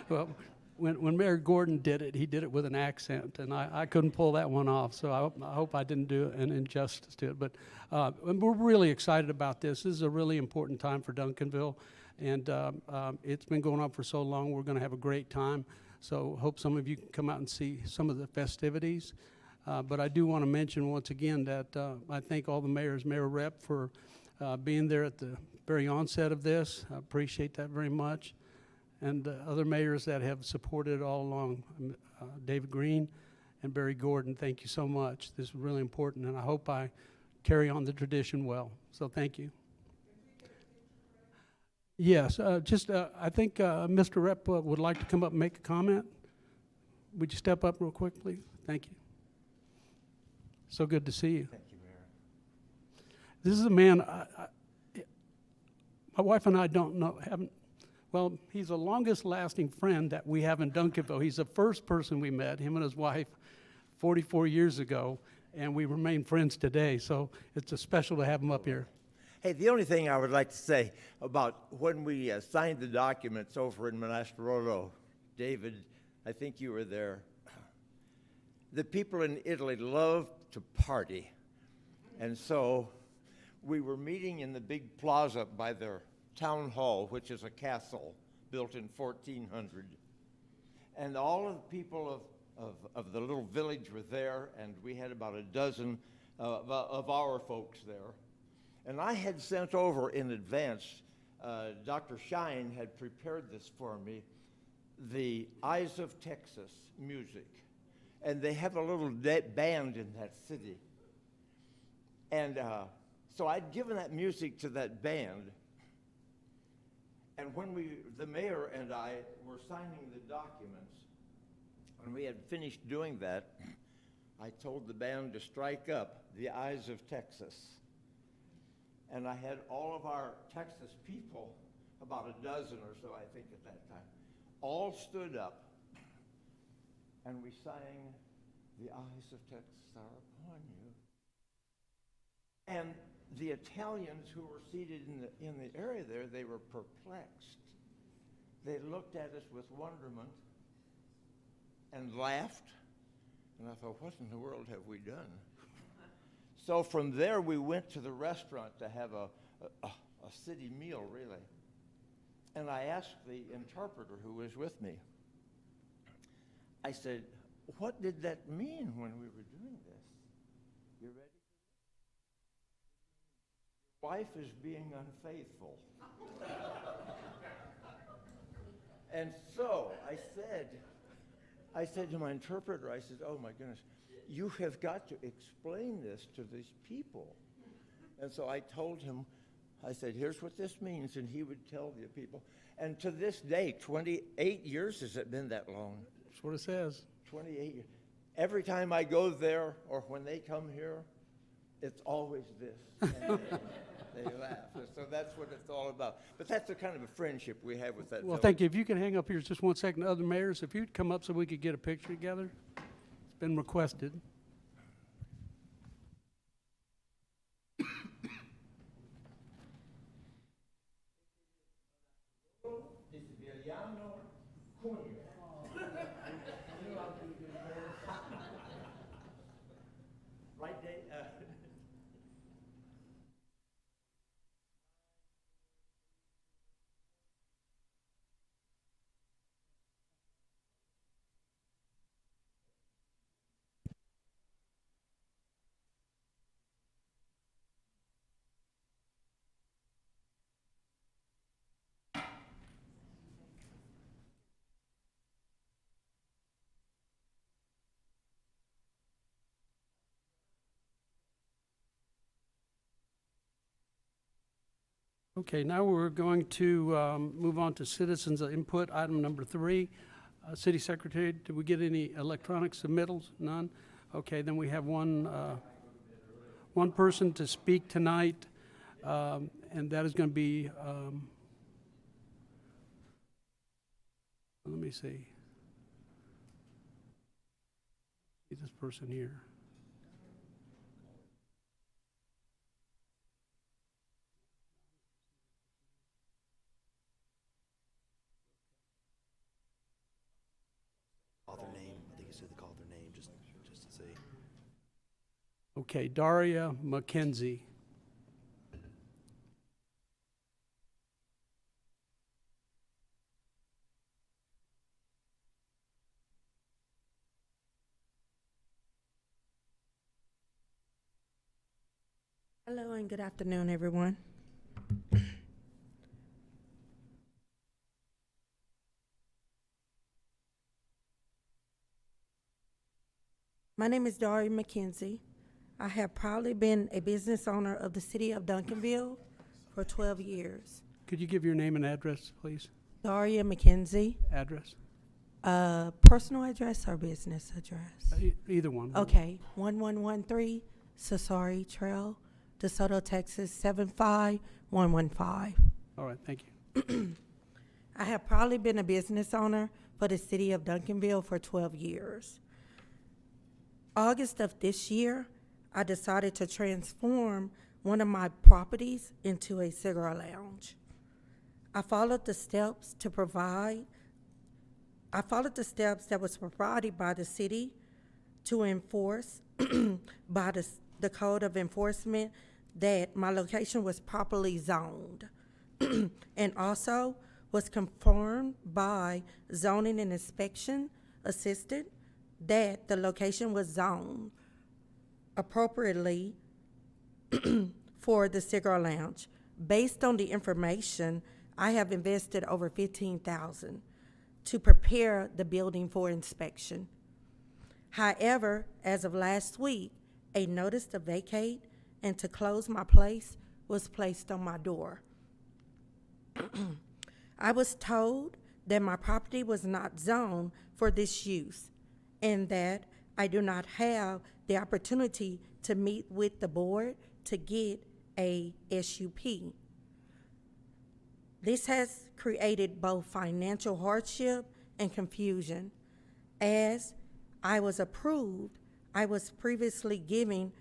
Well, when Mayor Gordon did it, he did it with an accent, and I couldn't pull that one off, so I hope I didn't do an injustice to it. But we're really excited about this. This is a really important time for Duncanville, and it's been going on for so long. We're going to have a great time, so hope some of you can come out and see some of the festivities. But I do want to mention once again that I thank all the mayors, Mayor Rep, for being there at the very onset of this. I appreciate that very much. And other mayors that have supported all along, David Green and Barry Gordon, thank you so much. This is really important, and I hope I carry on the tradition well. So thank you. Yes, I think Mr. Rep would like to come up and make a comment. Would you step up real quick, please? Thank you. So good to see you. Thank you, Mayor. This is a man, my wife and I well, he's the longest lasting friend that we have in Duncanville. He's the first person we met, him and his wife, 44 years ago, and we remain friends today. So it's special to have him up here. Hey, the only thing I would like to say about when we signed the documents over in Monastirolo, David, I think you were there. The people in Italy love to party. And so we were meeting in the big plaza by their town hall, which is a castle built in 1400. And all of the people of the little village were there, and we had about a dozen of our folks there. And I had sent over in advance, Dr. Shine had prepared this for me, the Eyes of Texas music. And they have a little band in that city. And so I'd given that music to that band. And when the mayor and I were signing the documents, when we had finished doing that, I told the band to strike up the Eyes of Texas. And I had all of our Texas people, about a dozen or so, I think, at that time, all stood up, and we sang, "The eyes of Texas are upon you." And the Italians who were seated in the area there, they were perplexed. They looked at us with wonderment and laughed. And I thought, what in the world have we done? So from there, we went to the restaurant to have a city meal, really. And I asked the interpreter who was with me, I said, what did that mean when we were doing this? You ready? Wife is being unfaithful. And so I said to my interpreter, I said, oh my goodness, you have got to explain this to these people. And so I told him, I said, here's what this means, and he would tell the people. And to this day, 28 years has it been that long? That's what it says. 28 years. Every time I go there or when they come here, it's always this. And they laugh. So that's what it's all about. But that's the kind of a friendship we have with that Well, village. thank you. If you can hang up here just 1 second, other mayors, if you'd come up so we could get a picture together. It's been requested. Right, Dave? Okay, now we're going to move on to citizens input, item number 3. City Secretary, did we get any electronic submittals? None? Okay, then we have one person to speak tonight, and that is going to be, let me see. See this person here. Call their name. I think you said to call their name just to see. Okay, Daria McKenzie. Hello and good afternoon, everyone. My name is Daria McKenzie. I have proudly been a business owner of the city of Duncanville for 12 years. Could you give your name and address, please? Daria McKenzie. Address? Personal address or business address? Either one. Okay, 1113 Sasari Trail, DeSoto, Texas, 75115. All right, thank you. I have proudly been a business owner for the city of Duncanville for 12 years. August of this year, I decided to transform one of my properties into a cigar lounge. I followed the steps that was provided by the city to enforce by the code of enforcement that my location was properly zoned and also was confirmed by zoning and inspection assistant that the location was zoned appropriately for the cigar lounge. Based on the information, I have invested over $15,000 to prepare the building for inspection. However, as of last week, a notice to vacate and to close my place was placed on my door. I was told that my property was not zoned for this use and that I do not have the opportunity to meet with the board to get a SUP. This has created both financial hardship and confusion. As I was approved, I was previously giving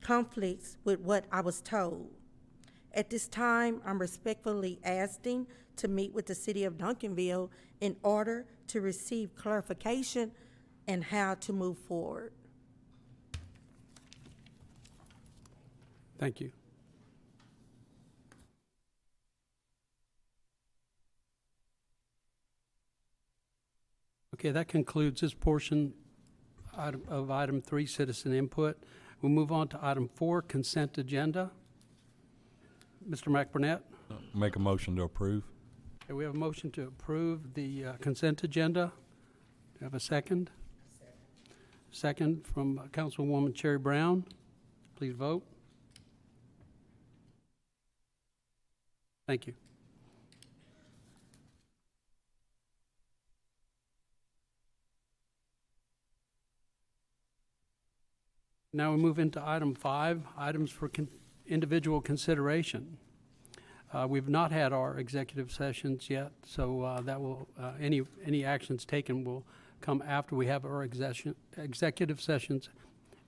conflicts with what I was told. At this time, I'm respectfully asking to meet with the city of Duncanville in order to receive clarification and how to move forward. Thank you. Okay, that concludes this portion of item 3, citizen input. We'll move on to item 4, consent agenda. Mr. McBurnett? Make a motion to approve. Okay, we have a motion to approve the consent agenda. Do you have a second? Second from Councilwoman Cherry Brown. Please vote. Thank you. Now we move into item 5, items for individual consideration. We've not had our executive sessions yet, so that will any actions taken will come after we have our executive sessions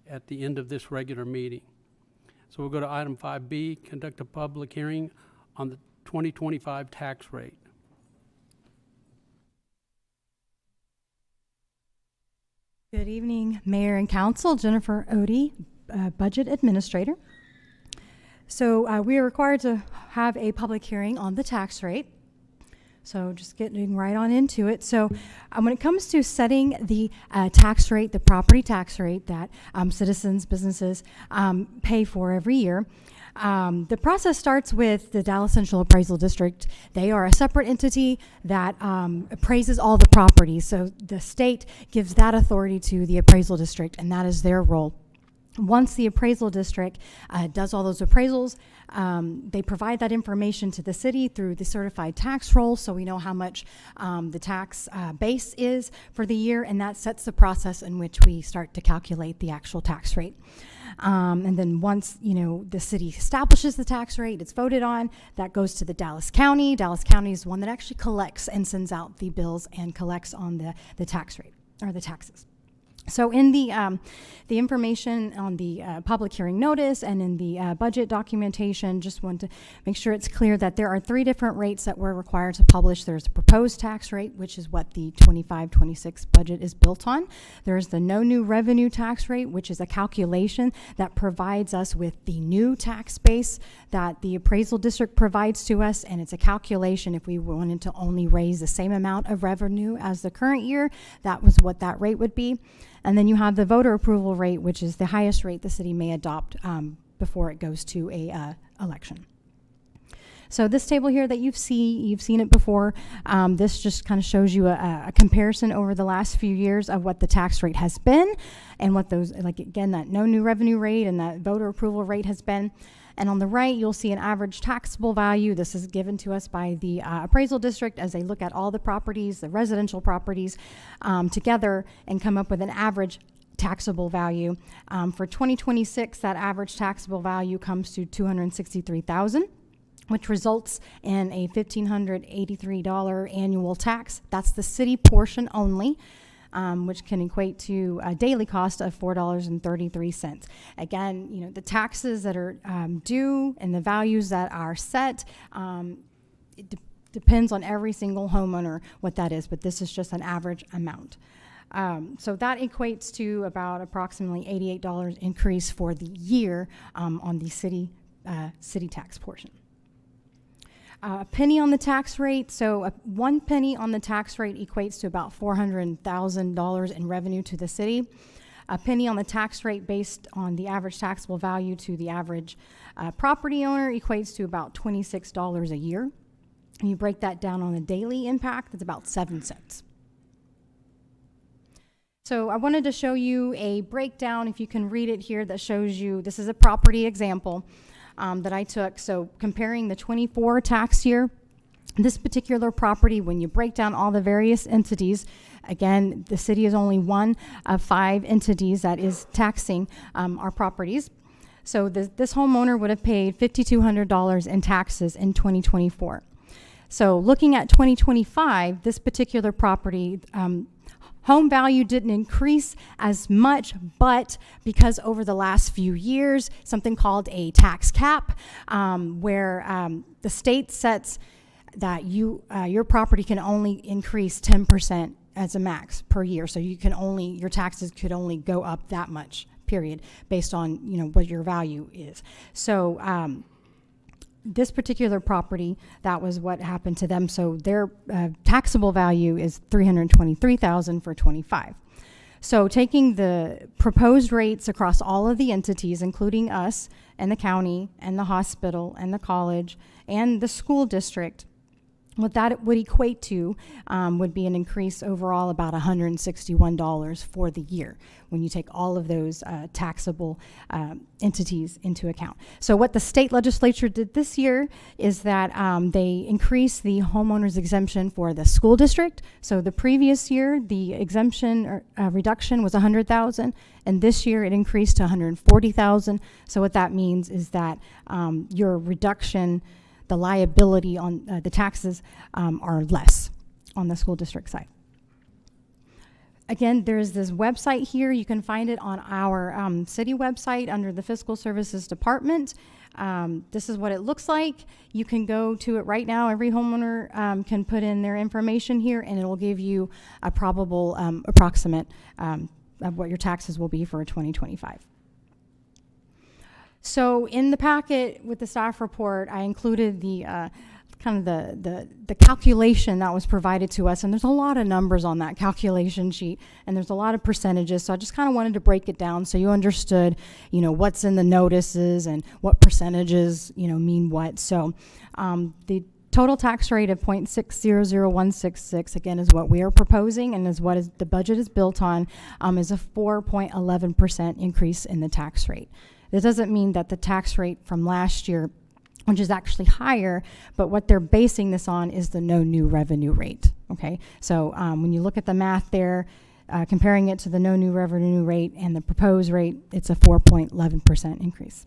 at the end of this regular meeting. So we'll go to item 5B, conduct a public hearing on the 2025 tax rate. Good evening, Mayor and Council. Jennifer Odie, Budget Administrator. So we are required to have a public hearing on the tax rate. So just getting right on into it. So when it comes to setting the tax rate, the property tax rate that citizens, businesses pay for every year, the process starts with the Dallas Central Appraisal District. They are a separate entity that appraises all the properties. So the state gives that authority to the appraisal district, and that is their role. Once the appraisal district does all those appraisals, they provide that information to the city through the certified tax roll, so we know how much the tax base is for the year, and that sets the process in which we start to calculate the actual tax rate. And then once, the city establishes the tax rate, it's voted on, that goes to the Dallas County. Dallas County is the one that actually collects and sends out the bills and collects on the tax rate, or the taxes. So in the information on the public hearing notice and in the budget documentation, just want to make sure it's clear that there are 3 different rates that we're required to publish. There's the proposed tax rate, which is what the 25-26 budget is built on. There's the no new revenue tax rate, which is a calculation that provides us with the new tax base that the appraisal district provides to us, and it's a calculation if we wanted to only raise the same amount of revenue as the current year, that was what that rate would be. And then you have the voter approval rate, which is the highest rate the city may adopt before it goes to a election. So this table here that you've seen it before. This just kind of shows you a comparison over the last few years of what the tax rate has been and what those, like again, that no new revenue rate and that voter approval rate has been. And on the right, you'll see an average taxable value. This is given to us by the appraisal district as they look at all the properties, the residential properties together, and come up with an average taxable value. For 2026, that average taxable value comes to $263,000, which results in a $1,583 annual tax. That's the city portion only. Which can equate to a daily cost of $4.33. Again, the taxes that are due and the values that are set, it depends on every single homeowner what that is, but this is just an average amount. So that equates to about approximately $88 increase for the year on the city tax portion. A penny on the tax rate, so 1 penny on the tax rate equates to about $400,000 in revenue to the city. A penny on the tax rate based on the average taxable value to the average property owner equates to about $26 a year. And you break that down on a daily impact, it's about 7 cents. So I wanted to show you a breakdown, if you can read it here, that shows you, this is a property example that I took. So comparing the 24 tax year, this particular property, when you break down all the various entities, again, the city is only one of 5 entities that is taxing our properties. So this homeowner would have paid $5,200 in taxes in 2024. So looking at 2025, this particular property, home value didn't increase as much, but because over the last few years, something called a tax cap, where the state sets that your property can only increase 10% as a max per year. So your taxes could only go up that much, period, based on, what your value is. So, this particular property, that was what happened to them. So their taxable value is $323,000 for 25. So taking the proposed rates across all of the entities, including us and the county and the hospital and the college and the school district, what that would equate to would be an increase overall about $161 for the year when you take all of those taxable entities into account. So what the state legislature did this year is that they increased the homeowner's exemption for the school district. So the previous year, the exemption reduction was $100,000, and this year it increased to $140,000. So what that means is that your reduction, the liability on the taxes are less on the school district side. Again, there's this website here. You can find it on our city website under the Fiscal Services Department. This is what it looks like. You can go to it right now. Every homeowner can put in their information here, and it will give you a probable approximate of what your taxes will be for 2025. So in the packet with the staff report, I included the kind of the calculation that was provided to us, and there's a lot of numbers on that calculation sheet, and there's a lot of percentages. So I just kind of wanted to break it down so you understood, what's in the notices and what percentages, mean what. So the total tax rate of 0.600166 again is what we are proposing, and is what the budget is built on, is a 4.11% increase in the tax rate. This doesn't mean that the tax rate from last year, which is actually higher, but what they're basing this on is the no new revenue rate, okay? So when you look at the math there, comparing it to the no new revenue rate and the proposed rate, it's a 4.11% increase.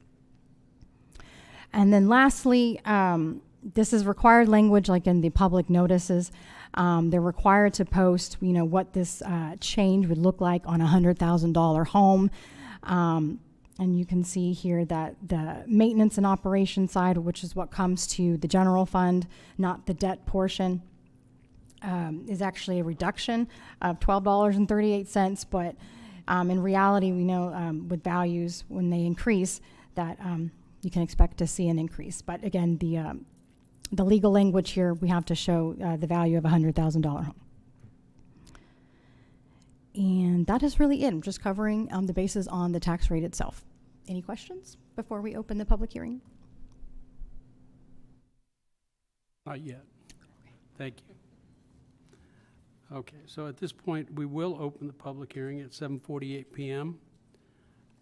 And then lastly, this is required language like in the public notices. They're required to post, what this change would look like on a $100,000 home. And you can see here that the maintenance and operation side, which is what comes to the general fund, not the debt portion, is actually a reduction of $12.38. But in reality, we know with values, when they increase, that you can expect to see an increase. But again, the legal language here, we have to show the value of a $100,000 home. And that is really it. I'm just covering the bases on the tax rate itself. Any questions before we open the public hearing? Not yet. Thank you. Okay, so at this point, we will open the public hearing at 7:48 p.m.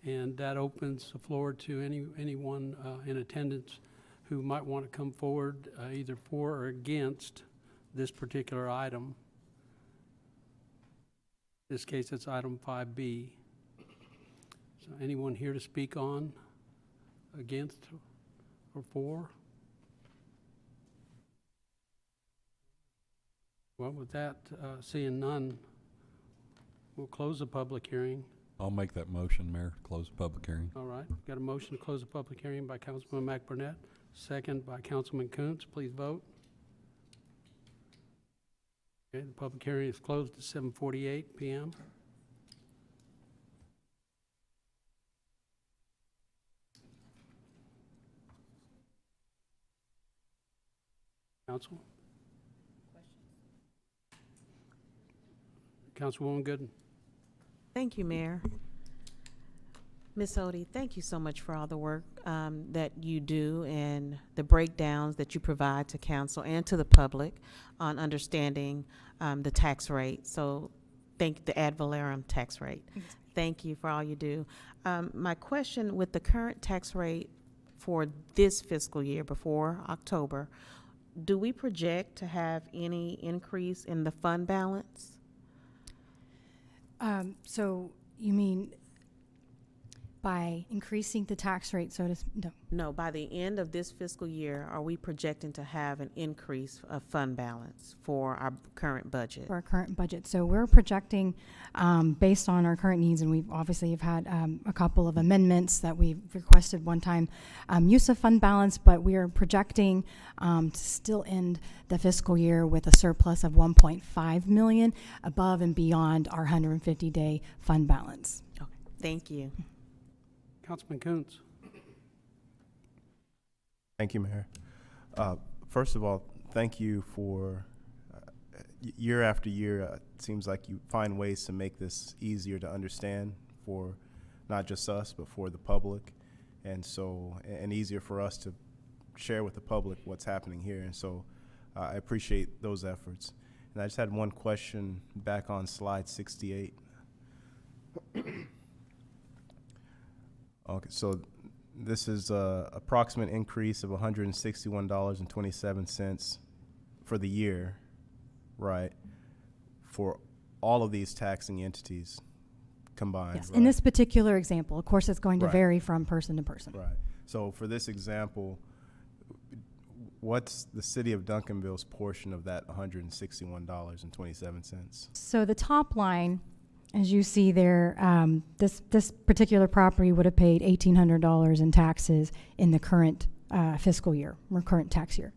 And that opens the floor to anyone in attendance who might want to come forward either for or against this particular item. In this case, it's item 5B. So anyone here to speak on, against, or for? Well, with that, seeing none, we'll close the public hearing. I'll make that motion, Mayor, close the public hearing. All right, got a motion to close the public hearing by Councilman McBurnett, second by Councilman Kuntz. Please vote. Okay, the public hearing is closed at 7:48 p.m. Council? Councilwoman Gooden. Thank you, Mayor. Ms. Odie, thank you so much for all the work that you do and the breakdowns that you provide to council and to the public on understanding the tax rate. So the ad valorem tax rate. Thank you for all you do. My question, with the current tax rate for this fiscal year before October, do we project to have any increase in the fund balance? So you mean By increasing the tax rate, so to, no. No, by the end of this fiscal year, are we projecting to have an increase of fund balance for our current budget? For our current budget. So we're projecting, based on our current needs, and we've obviously have had a couple of amendments that we've requested one time, use of fund balance, but we are projecting to still end the fiscal year with a surplus of 1.5 million above and beyond our 150-day fund balance. Okay, thank you. Councilman Kuntz. Thank you, Mayor. First of all, thank you for year after year. It seems like you find ways to make this easier to understand for not just us, but for the public, and easier for us to share with the public what's happening here. And so I appreciate those efforts. And I just had one question back on slide 68. Okay, so this is a approximate increase of $161.27 for the year, right? For all of these taxing entities combined. Yes, right? in this particular example, of course, it's going to Right. vary from person to person. Right. So for this example, what's the city of Duncanville's portion of that $161.27? So the top line, as you see there, this particular property would have paid $1,800 in taxes in the current fiscal year, or current tax year.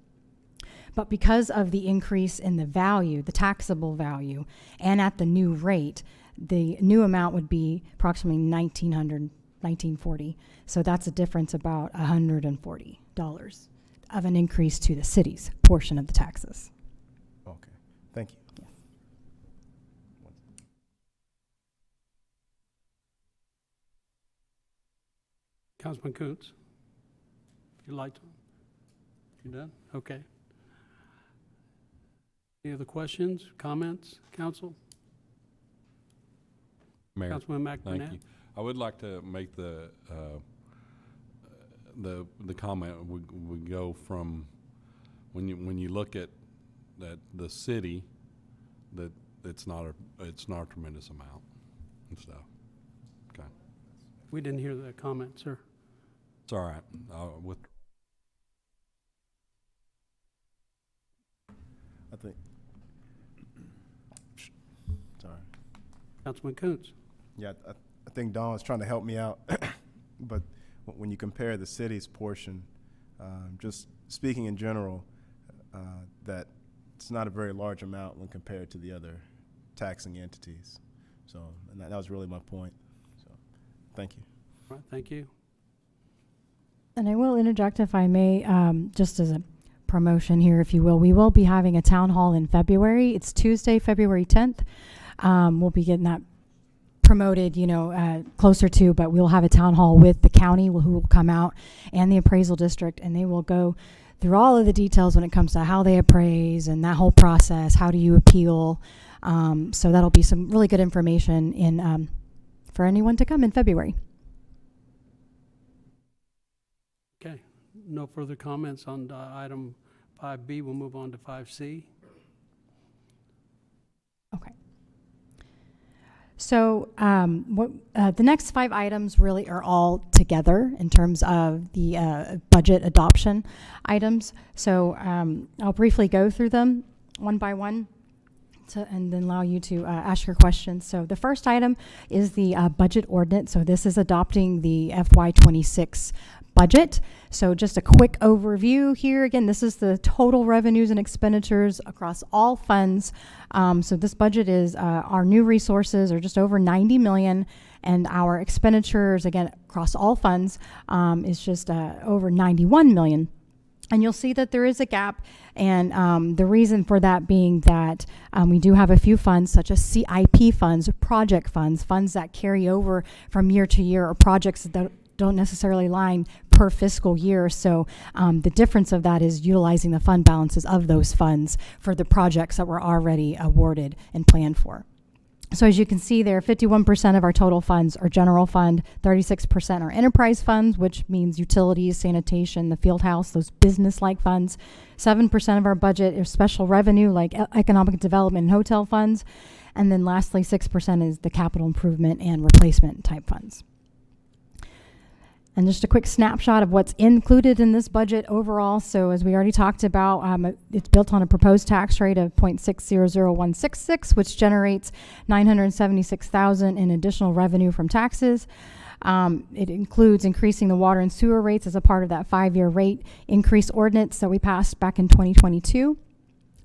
But because of the increase in the value, the taxable value, and at the new rate, the new amount would be approximately $1,940. So that's a difference about $140 of an increase to the city's portion of the taxes. Okay, thank you. Councilman Kuntz. If you'd like to. You done? Okay. Any other questions, comments, council? Mayor, Councilman McBurnett. thank you. I would like to make the comment, we go from, when you look at that the city, that it's not a tremendous amount and stuff. Okay. We didn't hear that comment, sir. It's all right. I think. Sorry. Councilman Kuntz. Yeah, I think Dawn was trying to help me out, but when you compare the city's portion, just speaking in general, that it's not a very large amount when compared to the other taxing entities. So, and that was really my point. So, thank you. All right, thank you. And I will interject, if I may, just as a promotion here, if you will. We will be having a town hall in February. It's Tuesday, February 10th. We'll be getting that promoted, closer to, but we'll have a town hall with the county who will come out and the appraisal district, and they will go through all of the details when it comes to how they appraise and that whole process. How do you appeal? So that'll be some really good information in for anyone to come in February. Okay, no further comments on item 5B. We'll move on to 5C. Okay. So the next 5 items really are all together in terms of the budget adoption items. So I'll briefly go through them one by one and then allow you to ask your questions. So the first item is the budget ordinance. So this is adopting the FY26 budget. So just a quick overview here. Again, this is the total revenues and expenditures across all funds. So this budget is our new resources are just over 90 million, and our expenditures, again, across all funds, is just over 91 million. And you'll see that there is a gap, and the reason for that being that we do have a few funds, such as CIP funds, project funds, funds that carry over from year to year, or projects that don't necessarily line per fiscal year. So the difference of that is utilizing the fund balances of those funds for the projects that were already awarded and planned for. So as you can see there, 51% of our total funds are general fund, 36% are enterprise funds, which means utilities, sanitation, the field house, those business-like funds. 7% of our budget is special revenue, like economic development and hotel funds. And then lastly, 6% is the capital improvement and replacement type funds. And just a quick snapshot of what's included in this budget overall. So as we already talked about, it's built on a proposed tax rate of 0.600166, which generates $976,000 in additional revenue from taxes. It includes increasing the water and sewer rates as a part of that 5-year rate increase ordinance that we passed back in 2022.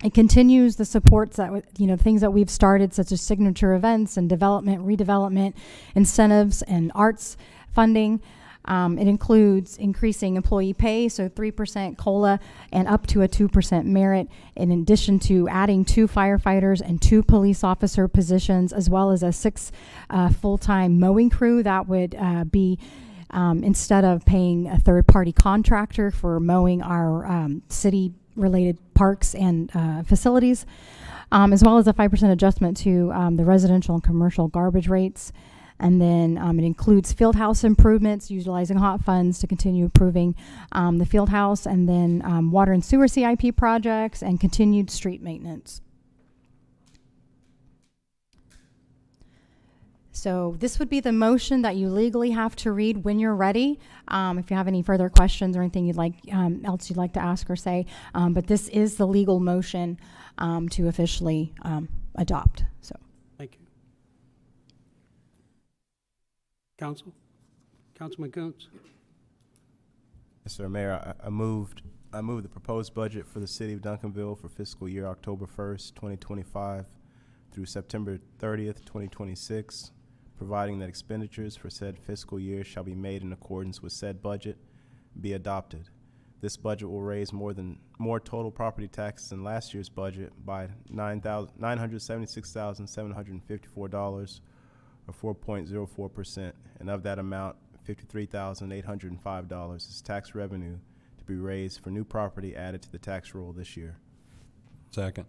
It continues the supports that, things that we've started, such as signature events and development, redevelopment, incentives, and arts funding. It includes increasing employee pay, so 3% COLA and up to a 2% merit, in addition to adding 2 firefighters and 2 police officer positions, as well as a 6 full-time mowing crew that would be, instead of paying a third-party contractor for mowing our city-related parks and facilities, as well as a 5% adjustment to the residential and commercial garbage rates. And then it includes field house improvements, utilizing hot funds to continue improving the field house, and then water and sewer CIP projects and continued street maintenance. So this would be the motion that you legally have to read when you're ready. If you have any further questions or anything else you'd like to ask or say, but this is the legal motion to officially adopt. So. Thank you. Councilman Kuntz. Yes, sir, Mayor. I moved the proposed budget for the city of Duncanville for fiscal year October 1st, 2025 through September 30th, 2026, providing that expenditures for said fiscal year shall be made in accordance with said budget, be adopted. This budget will raise more total property taxes than last year's budget by $976,754, or 4.04%, and of that amount, $53,805 is tax revenue to be raised for new property added to the tax roll this year. Second.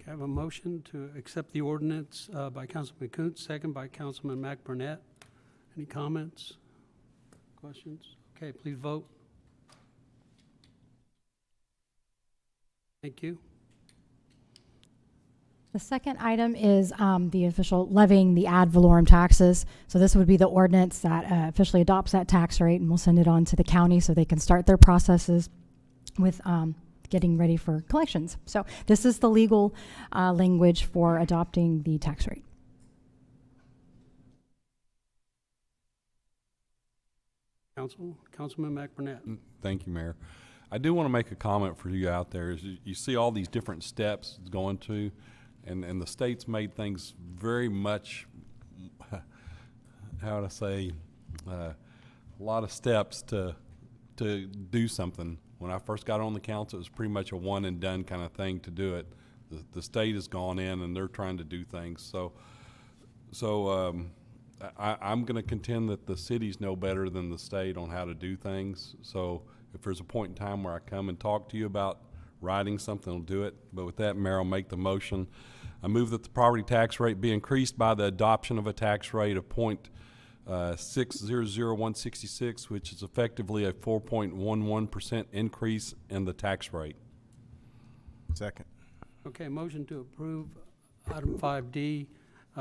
Okay, I have a motion to accept the ordinance by Councilman Kuntz, second by Councilman McBurnett. Any comments, questions? Okay, please vote. Thank you. The second item is the official levying the ad valorem taxes. So this would be the ordinance that officially adopts that tax rate, and we'll send it on to the county so they can start their processes with getting ready for collections. So this is the legal language for adopting the tax rate. Councilman McBurnett. Thank you, Mayor. I do want to make a comment for you out there. Is you see all these different steps it's going to, and the state's made things very much, how would I say, a lot of steps to do something. When I first got on the council, it was pretty much a one and done kind of thing to do it. The state has gone in and they're trying to do things. So I'm going to contend that the cities know better than the state on how to do things. So if there's a point in time where I come and talk to you about writing something, I'll do it. But with that, Mayor, I'll make the motion. I move that the property tax rate be increased by the adoption of a tax rate of 0.600166, which is effectively a 4.11% increase in the tax rate. Second. Okay, motion to approve item 5D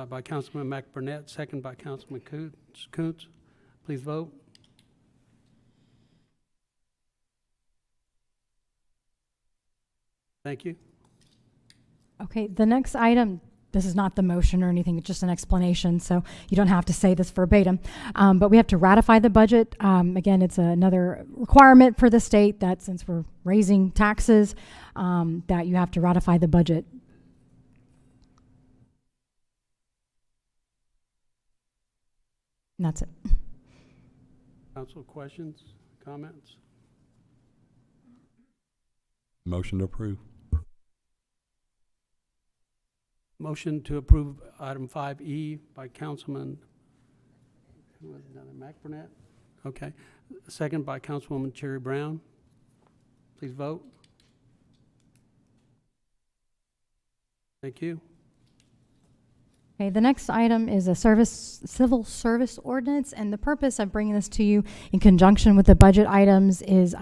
by Councilman McBurnett, second by Councilman Kuntz. Please vote. Thank you. Okay, the next item, this is not the motion or anything, it's just an explanation, so you don't have to say this verbatim. But we have to ratify the budget. Again, it's another requirement for the state that since we're raising taxes, that you have to ratify the budget. And that's it. Council questions, comments? Motion to approve. Motion to approve item 5E by Councilman McBurnett. Okay. Second by Councilwoman Cherry Brown. Please vote. Thank you. Okay, the next item is a civil service ordinance, and the purpose of bringing this to you in conjunction with the budget items is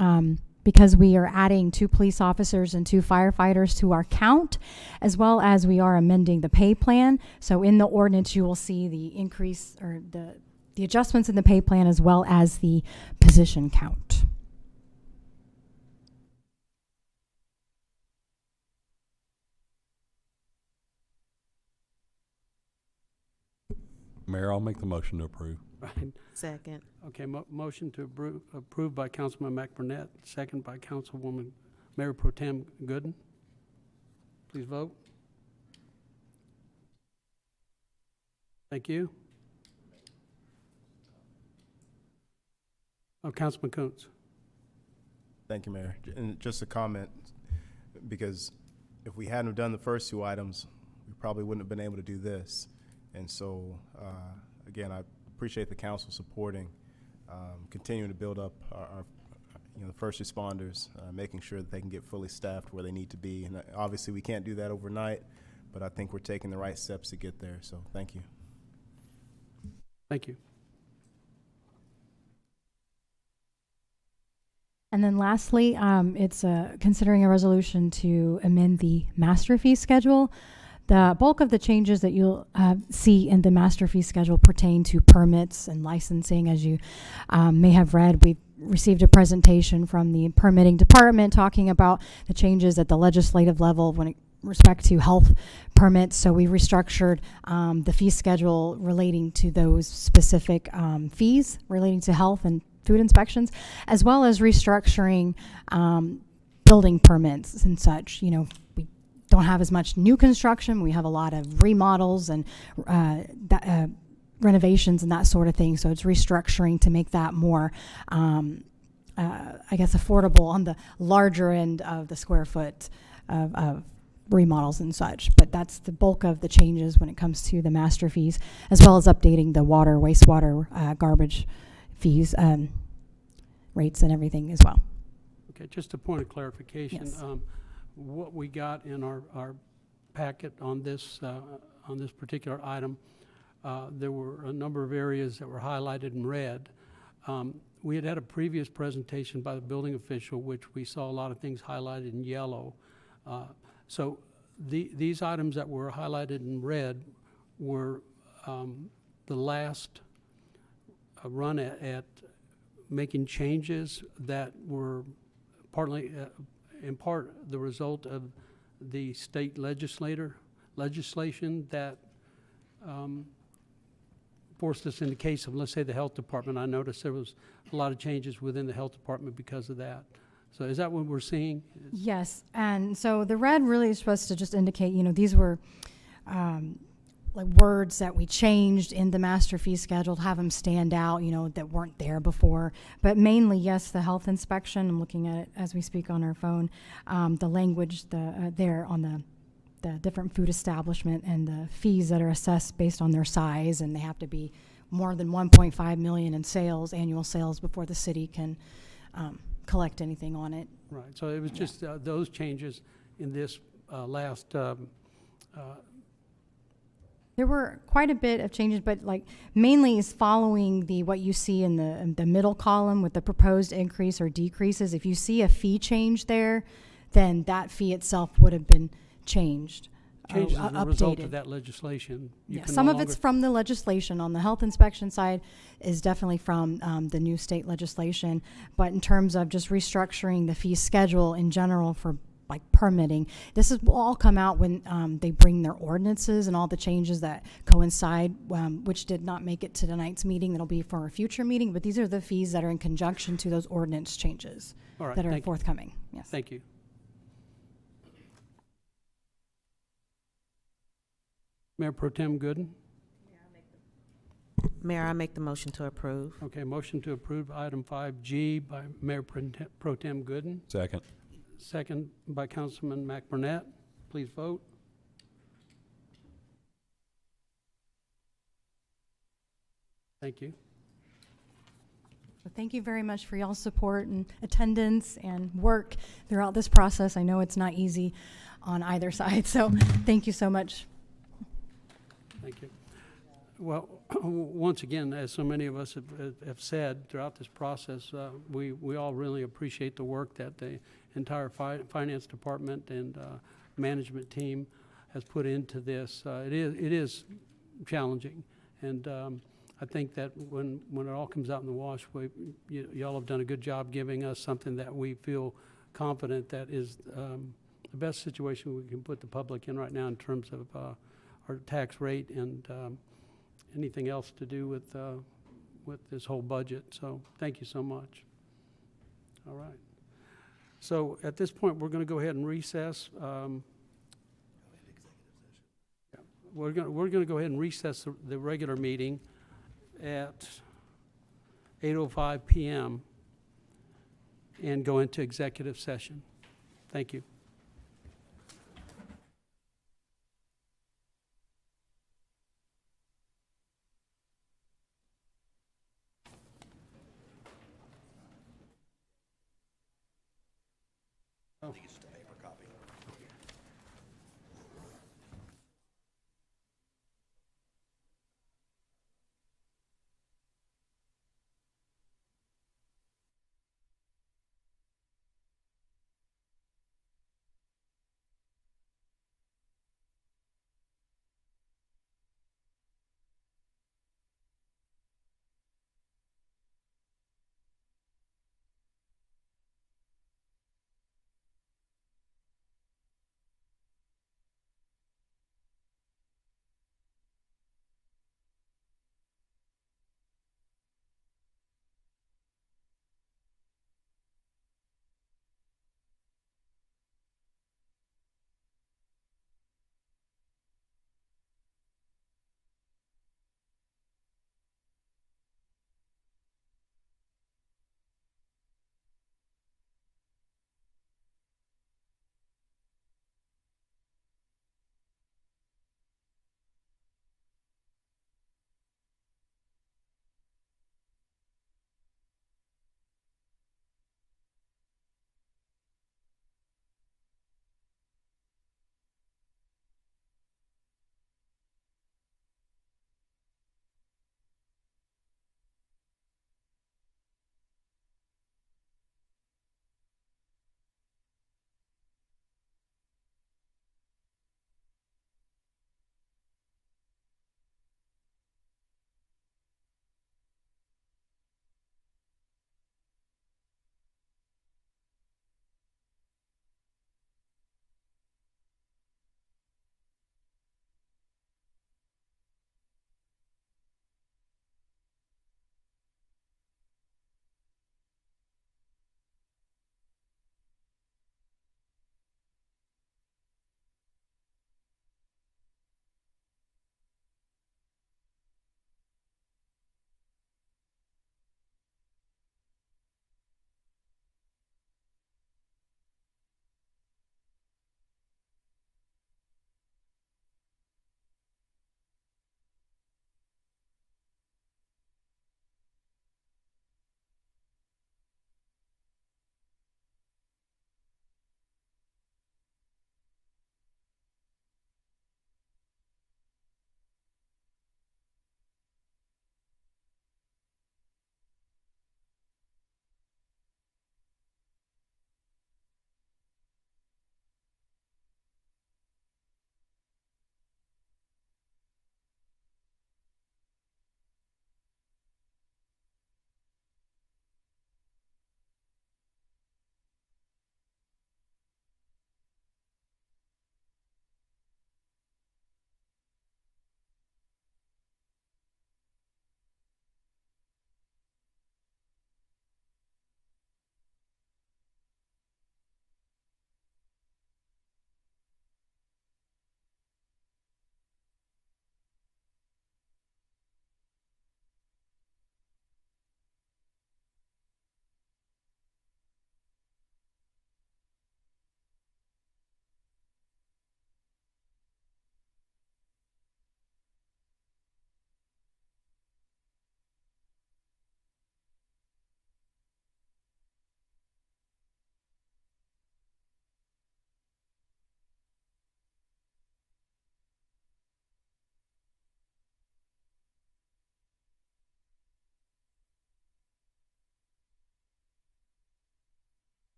because we are adding 2 police officers and 2 firefighters to our count, as well as we are amending the pay plan. So in the ordinance, you will see the increase or the the adjustments in the pay plan as well as the position count. Mayor, I'll make the motion to approve. Right. Second. Okay, motion to approve by Councilman McBurnett, second by Councilwoman Mayor Pro Tem Gooden. Please vote. Thank you. Councilman Kuntz. Thank you, Mayor. And just a comment, because if we hadn't have done the first two items, we probably wouldn't have been able to do this. And so, again, I appreciate the council supporting, continuing to build up our the first responders, making sure that they can get fully staffed where they need to be. And obviously, we can't do that overnight, but I think we're taking the right steps to get there. So, thank you. Thank you. And then lastly, it's considering a resolution to amend the master fee schedule. The bulk of the changes that you'll see in the master fee schedule pertain to permits and licensing. As you may have read, we received a presentation from the permitting department talking about the changes at the legislative level when it respect to health permits. So we restructured the fee schedule relating to those specific fees relating to health and food inspections, as well as restructuring building permits and such. You know, we don't have as much new construction. We have a lot of remodels and renovations and that sort of thing. So it's restructuring to make that more, I guess, affordable on the larger end of the square foot of remodels and such. But that's the bulk of the changes when it comes to the master fees, as well as updating the water, wastewater, garbage fees, rates and everything as well. Okay, just a point of clarification. Yes. What we got in our packet on this particular item, there were a number of areas that were highlighted in red. We had a previous presentation by the building official, which we saw a lot of things highlighted in yellow. So these items that were highlighted in red were the last run at making changes that were partly, in part, the result of the state legislation that forced us in the case of, let's say, the health department. I noticed there was a lot of changes within the health department because of that. So is that what we're seeing? Yes, and so the red really is supposed to just indicate, you know, these were like words that we changed in the master fee schedule to have them stand out, you know, that weren't there before. But mainly, yes, the health inspection, I'm looking at it as we speak on our phone, the language there on the different food establishment and the fees that are assessed based on their size, and they have to be more than 1.5 million in sales, annual sales, before the city can collect anything on it. Right, so it was just those changes in this last there were quite a bit of changes, but like mainly is following what you see in the middle column with the proposed increase or decreases. If you see a fee change there, then that fee itself would have been changed. Changes as a updated. result of that legislation. Yeah, some of it's from the legislation. On the health inspection side is definitely from the new state legislation, but in terms of just restructuring the fee schedule in general for like permitting, this will all come out when they bring their ordinances and all the changes that coincide, which did not make it to tonight's meeting. That'll be for a future meeting, but these are the fees that are in conjunction to those ordinance changes that are forthcoming. Yes. Thank you. Mayor Pro Tem Gooden. Mayor, I make the motion to approve. Okay, motion to approve item 5G by Mayor Pro Tem Gooden. Second. Second by Councilman McBurnett. Please vote. Thank you. So thank you very much for y'all's support and attendance and work throughout this process. I know it's not easy on either side, so thank you so much. Thank you. Well, once again, as so many of us have said throughout this process, we all really appreciate the work that the entire finance department and management team has put into this. It is challenging, and I think that when it all comes out in the wash, y'all have done a good job giving us something that we feel confident that is the best situation we can put the public in right now in terms of our tax rate and anything else to do with this whole budget. So thank you so much. All right. So at this point, we're going to go ahead and recess. We're going to go ahead and recess the regular meeting at 8:05 p.m. and go into executive session. Thank you.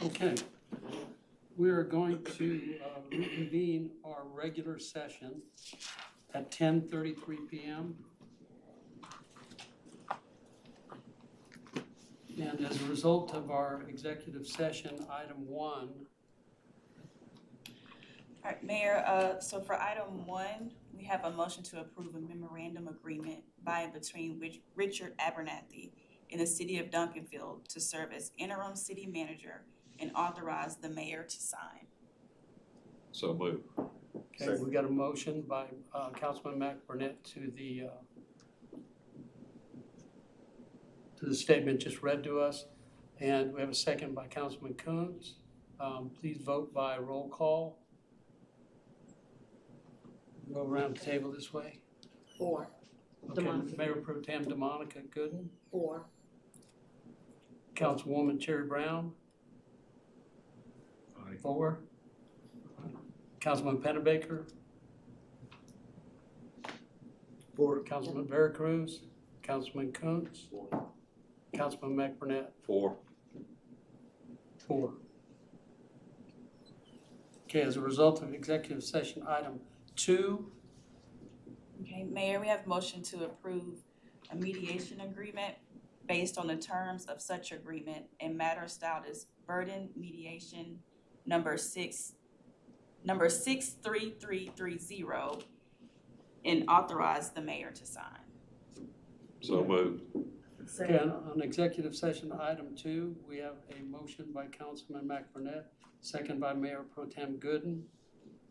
Okay. We are going to reconvene our regular session at 10:33 p.m. And as a result of our executive session, item 1, All right, Mayor, so for item 1, we have a motion to approve a memorandum agreement by and between Richard Abernathy in the city of Duncanville to serve as interim city manager and authorize the mayor to sign. So move. okay, we got a motion by Councilman Mac Burnett to the statement just read to us, and we have a second by Councilman Coons. Please vote by roll call. Go around the table this way. 4. Okay, DeMonica. Mayor Pro Tem DeMonica Gooden, 4. Councilwoman Cherry Brown. 4. Councilman Pennebaker. 4. Councilman Veracruz. Councilman Coons. 4. Councilman McBurnett. 4. 4. Okay, as a result of executive session item 2, Okay, Mayor, we have motion to approve a mediation agreement based on the terms of such agreement and matter styled as burden mediation number 63330 and authorize the mayor to sign. So move. okay, on executive session item 2, we have a motion by Councilman McBurnett, second by Mayor Pro Tem Gooden.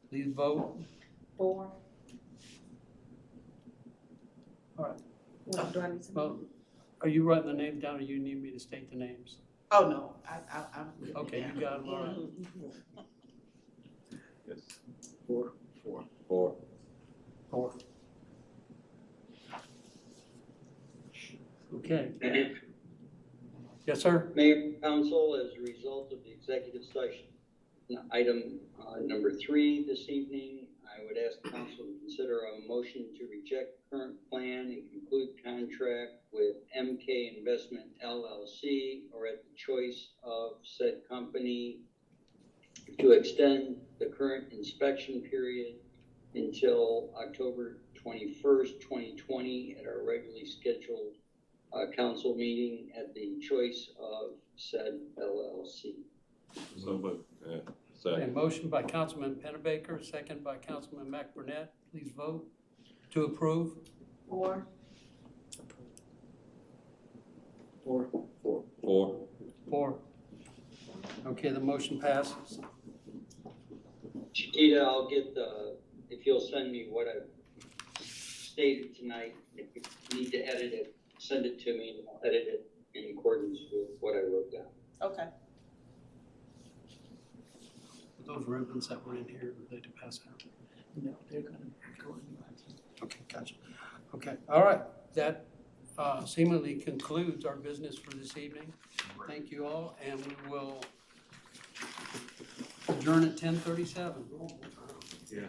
Please vote. 4. All right. What do I need to? Well, are you writing the names down, or you need me to state the names? Oh, no, I'm. Okay, you got them, all right. Yes. 4. 4. 4. 4. Okay. Yes, sir? Mayor, council, as a result of the executive session, item number 3 this evening, I would ask council to consider a motion to reject current plan and conclude contract with MK Investment LLC or at the choice of said company to extend the current inspection period until October 21st, 2020 at our regularly scheduled council meeting at the choice of said LLC. So move. Yeah. Okay, Second. motion by Councilman Pennebaker, second by Councilman McBurnett. Please vote to approve. 4. 4. 4. 4. 4. Okay, the motion passes. Chiquita, I'll get if you'll send me what I've stated tonight, if you need to edit it, send it to me and I'll edit it in accordance with what I wrote down. Okay. Those ribbons that were in here, were they to pass out? No, they're gonna go in. Okay, gotcha. Okay, all right. That seemingly concludes our business for this evening. Thank you all, and we will adjourn at 10:37. Yeah.